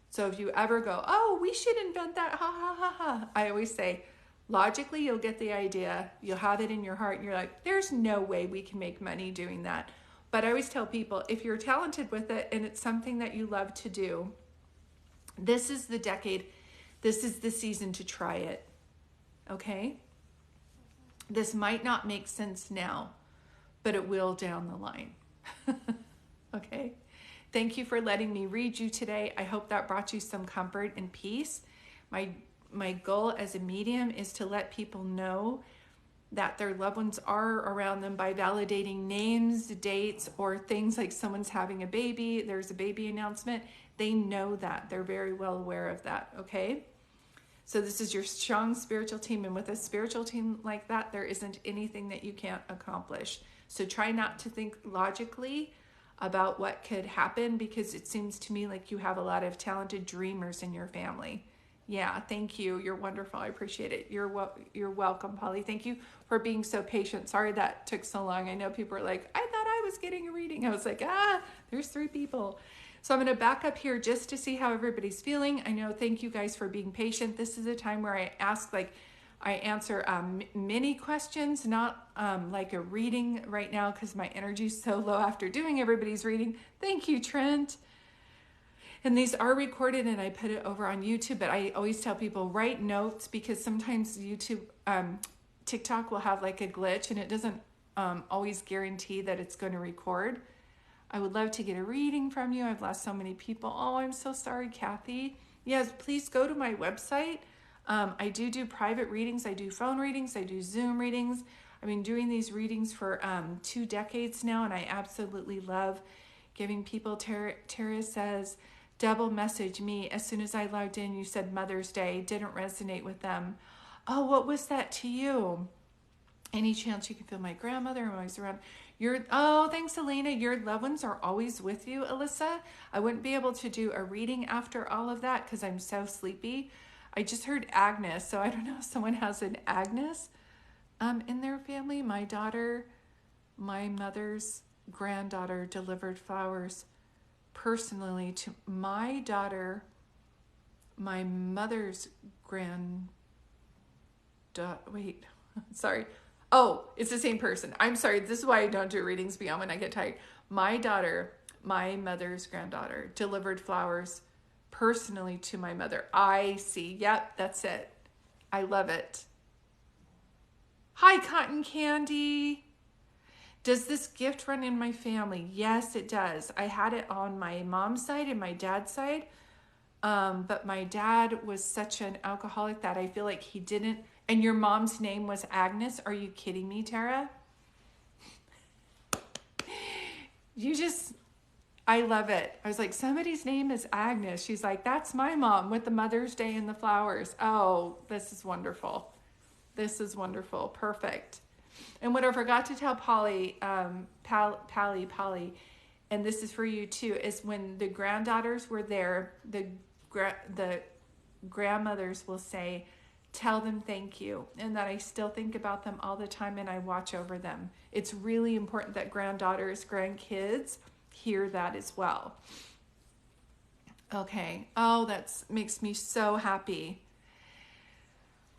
So if you ever go, oh, we should invent that, ha, ha, ha, ha. I always say, logically, you'll get the idea. You'll have it in your heart, and you're like, there's no way we can make money doing that. But I always tell people, if you're talented with it and it's something that you love to do, this is the decade. This is the season to try it. Okay? This might not make sense now, but it will down the line. Okay? Thank you for letting me read you today. I hope that brought you some comfort and peace. My goal as a medium is to let people know that their loved ones are around them by validating names, dates, or things like someone's having a baby, there's a baby announcement. They know that. They're very well aware of that, okay? So this is your strong spiritual team, and with a spiritual team like that, there isn't anything that you can't accomplish. So try not to think logically about what could happen, because it seems to me like you have a lot of talented dreamers in your family. Yeah, thank you. You're wonderful. I appreciate it. You're welcome, Polly. Thank you for being so patient. Sorry that took so long. I know people are like, I thought I was getting a reading. I was like, there's 3 people. So I'm going to back up here just to see how everybody's feeling. I know, thank you guys for being patient. This is a time where I answer mini questions, not like a reading right now because my energy's so low after doing everybody's reading. Thank you, Trent. And these are recorded and I put it over on YouTube, but I always tell people write notes, because sometimes YouTube, TikTok will have like a glitch and it doesn't always guarantee that it's going to record. I would love to get a reading from you. I've lost so many people. Oh, I'm so sorry, Kathy. Yes, please go to my website. I do private readings. I do phone readings. I do Zoom readings. I've been doing these readings for 2 decades now, and I absolutely love giving people. Tara says, double message me. As soon as I logged in, you said Mother's Day. Didn't resonate with them. Oh, what was that to you? Any chance you can feel my grandmother? I'm always around. Thanks, Elena. Your loved ones are always with you, Alyssa. I wouldn't be able to do a reading after all of that because I'm so sleepy. I just heard Agnes, so I don't know if someone has an Agnes in their family. My daughter, my mother's granddaughter, delivered flowers personally to my daughter, my mother's sorry. Oh, it's the same person. I'm sorry. This is why I don't do readings beyond when I get tired. My daughter, my mother's granddaughter, delivered flowers personally to my mother. I see. Yep, that's it. I love it. Hi, Cotton Candy. Does this gift run in my family? Yes, it does. I had it on my mom's side and my dad's side. But my dad was such an alcoholic that I feel like he didn't. And your mom's name was Agnes? Are you kidding me, Tara? I love it. I was like, somebody's name is Agnes. She's like, that's my mom with the Mother's Day and the flowers. Oh, this is wonderful. This is wonderful. Perfect. And what I forgot to tell Polly, Polly, and this is for you too, is when the granddaughters were there, the grandmothers will say, tell them thank you and that I still think about them all the time and I watch over them. It's really important that granddaughters, grandkids hear that as well. Okay. Oh, that makes me so happy.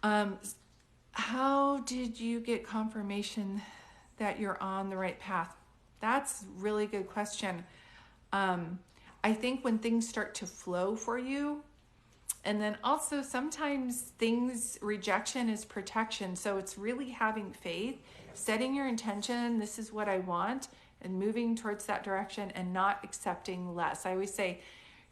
How did you get confirmation that you're on the right path? That's a really good question. I think when things start to flow for you, and then also sometimes rejection is protection. So it's really having faith, setting your intention, this is what I want, and moving towards that direction and not accepting less. I always say,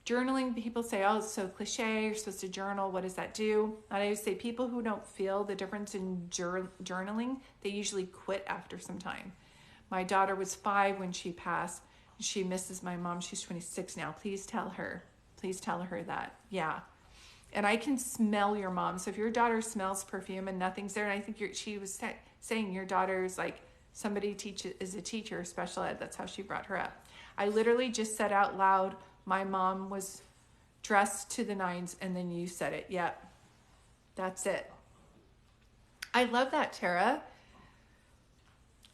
journaling, people say, oh, it's so cliche, you're supposed to journal, what does that do? And I always say people who don't feel the difference in journaling, they usually quit after some time. My daughter was 5 when she passed. She misses my mom. She's 26 now. Please tell her that. Yeah. And I can smell your mom. So if your daughter smells perfume and nothing's there, and I think she was saying your daughter's like somebody is a teacher, special ed. That's how she brought her up. I literally just said out loud, my mom was dressed to the nines, and then you said it. Yep. That's it. I love that, Tara.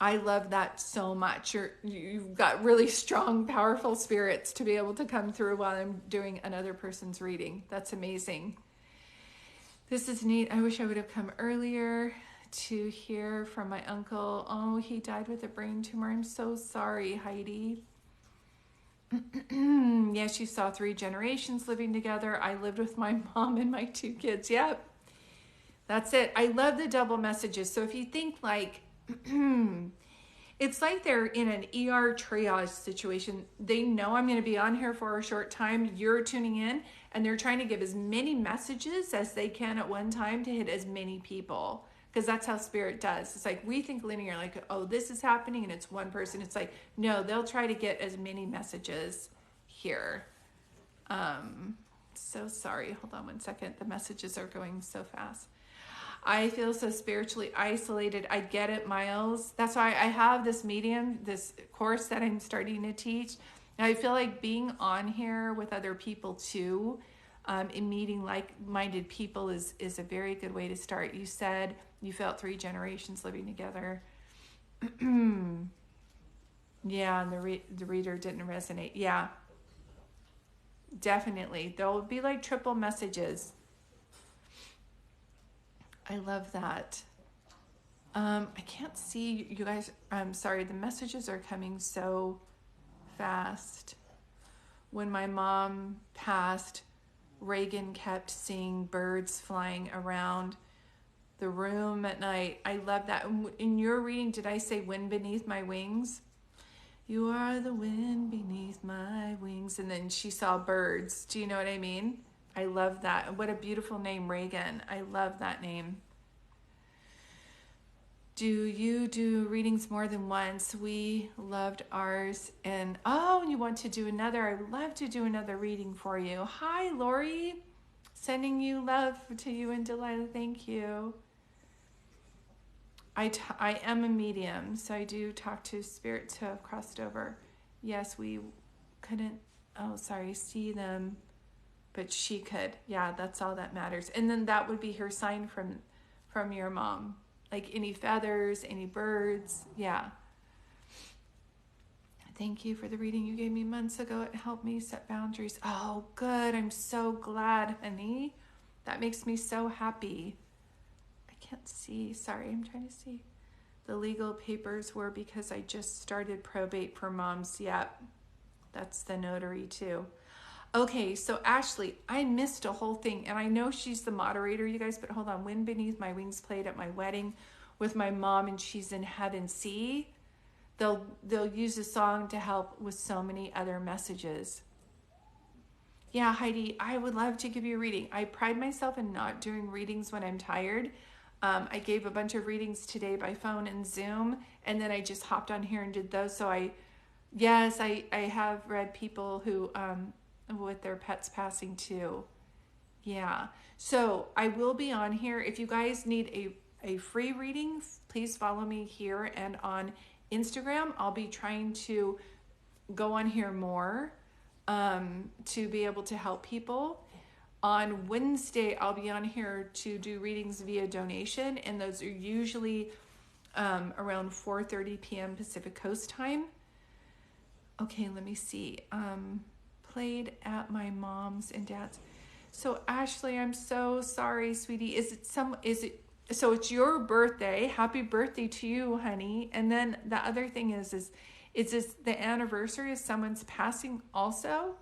I love that so much. You've got really strong, powerful spirits to be able to come through while I'm doing another person's reading. That's amazing. This is neat. I wish I would have come earlier to hear from my uncle. Oh, he died with a brain tumor. I'm so sorry, Heidi. Yes, you saw 3 generations living together. I lived with my mom and my 2 kids. Yep. That's it. I love the double messages. So if you think like, it's like they're in an ER triage situation. They know I'm going to be on here for a short time. You're tuning in, and they're trying to give as many messages as they can at one time to hit as many people. Because that's how spirit does. It's like we think linear, like, oh, this is happening and it's one person. It's like, no, they'll try to get as many messages here. So sorry. Hold on one second. The messages are going so fast. I feel so spiritually isolated. I get it, Miles. That's why I have this this course that I'm starting to teach. And I feel like being on here with other people too, in meeting like-minded people is a very good way to start. You said you felt 3 generations living together. Yeah, and the reader didn't resonate. Yeah, definitely. There'll be like triple messages. I love that. I can't see you guys. I'm sorry. The messages are coming so fast. When my mom passed, Reagan kept seeing birds flying around the room at night. I love that. In your reading, did I say wind beneath my wings? You are the wind beneath my wings. And then she saw birds. Do you know what I mean? I love that. What a beautiful name, Reagan. I love that name. Do you do readings more than once? We loved ours. And you want to do another? I would love to do another reading for you. Hi, Lori. Sending you love to you and Delilah. Thank you. I am a medium, so I do talk to spirits who have crossed over. Yes, we couldn't, see them, but she could. Yeah, that's all that matters. And then that would be her sign from your mom. Like any feathers, any birds. Yeah. Thank you for the reading you gave me months ago. It helped me set boundaries. Oh, good. I'm so glad, honey. That makes me so happy. I can't see. Sorry, I'm trying to see. The legal papers were because I just started probate for moms. Yep. That's the notary too. Okay, so Ashley, I missed a whole thing, and I know she's the moderator, you guys, but hold on. Wind Beneath My Wings played at my wedding with my mom, and she's in heaven. See? They'll use a song to help with so many other messages. Yeah, Heidi, I would love to give you a reading. I pride myself in not doing readings when I'm tired. I gave a bunch of readings today by phone and Zoom, and then I just hopped on here and did those. So I have read people who, with their pets passing too. Yeah. So I will be on here. If you guys need a free reading, please follow me here and on Instagram. I'll be trying to go on here more to be able to help people. On Wednesday, I'll be on here to do readings via donation, and those are usually around 4:30 p.m. Pacific Coast time. Okay, let me see. Played at my mom's and dad's. So Ashley, I'm so sorry, sweetie. So it's your birthday. Happy birthday to you, honey. And then the other thing is this the anniversary of someone's passing also?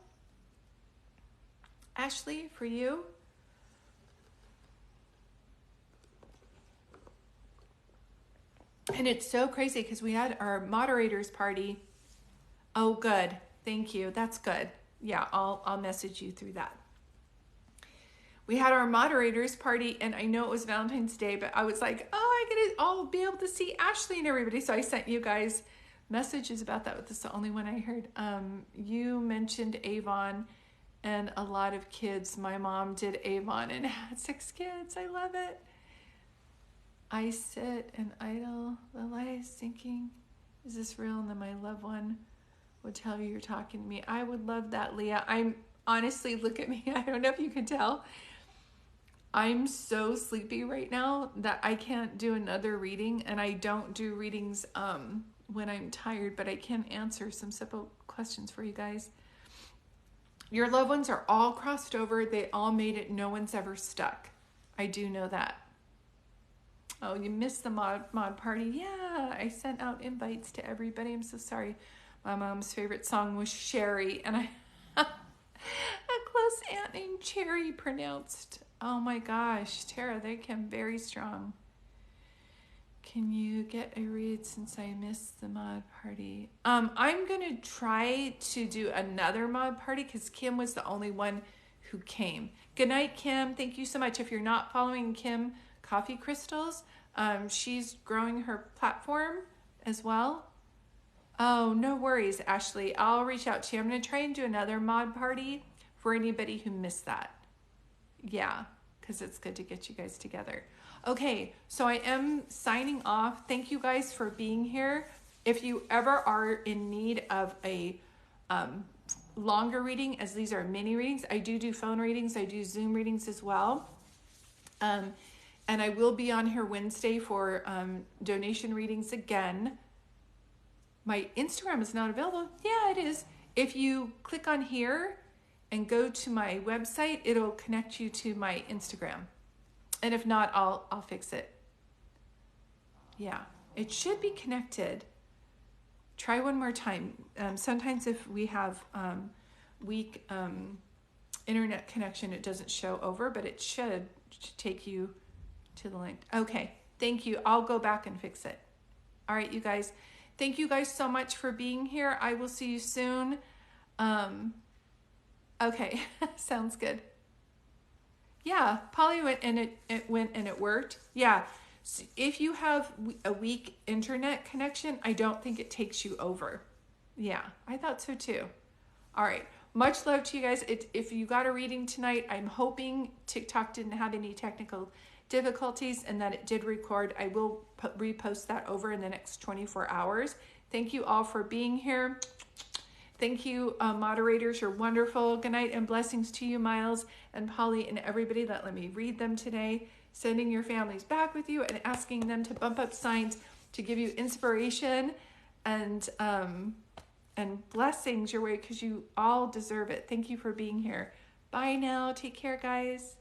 Ashley, for you? And it's so crazy because we had our moderators party. Oh, good. Thank you. That's good. Yeah, I'll message you through that. We had our moderators party, and I know it was Valentine's Day, but I was like, oh, I'll be able to see Ashley and everybody. So I sent you guys messages about that. But this is the only one I heard. You mentioned Avon and a lot of kids. My mom did Avon and had 6 kids. I love it. I sit and idle the lies thinking, is this real? And then my loved one would tell you you're talking to me. I would love that, Leah. I'm honestly, look at me. I don't know if you can tell. I'm so sleepy right now that I can't do another reading, and I don't do readings when I'm tired, but I can answer some simple questions for you guys. Your loved ones are all crossed over. They all made it. No one's ever stuck. I do know that. Oh, you missed the mod party. Yeah, I sent out invites to everybody. I'm so sorry. My mom's favorite song was Sherry, and a close aunt named Cherry pronounced. Oh my gosh, Tara, they came very strong. Can you get a read since I missed the mod party? I'm gonna try to do another mod party because Kim was the only one who came. Good night, Kim. Thank you so much. If you're not following Kim Coffee Crystals, she's growing her platform as well. Oh, no worries, Ashley. I'll reach out to you. I'm gonna try and do another mod party for anybody who missed that. Yeah, because it's good to get you guys together. Okay, so I am signing off. Thank you guys for being here. If you ever are in need of a longer reading, as these are mini readings, I do phone readings. I do Zoom readings as well. And I will be on here Wednesday for donation readings again. My Instagram is not available. Yeah, it is. If you click on here and go to my website, it'll connect you to my Instagram. And if not, I'll fix it. Yeah, it should be connected. Try one more time. Sometimes if we have weak internet connection, it doesn't show over, but it should take you to the link. Okay, thank you. I'll go back and fix it. All right, you guys. Thank you guys so much for being here. I will see you soon. Okay, sounds good. Yeah, Polly went and it went and it worked. Yeah, so if you have a weak internet connection, I don't think it takes you over. Yeah, I thought so too. All right, much love to you guys. If you got a reading tonight, I'm hoping TikTok didn't have any technical difficulties and that it did record. I will repost that over in the next 24 hours. Thank you all for being here. Thank you, moderators. You're wonderful. Good night and blessings to you, Miles and Polly and everybody that let me read them today. Sending your families back with you and asking them to bump up signs to give you inspiration and blessings your way because you all deserve it. Thank you for being here. Bye now. Take care, guys.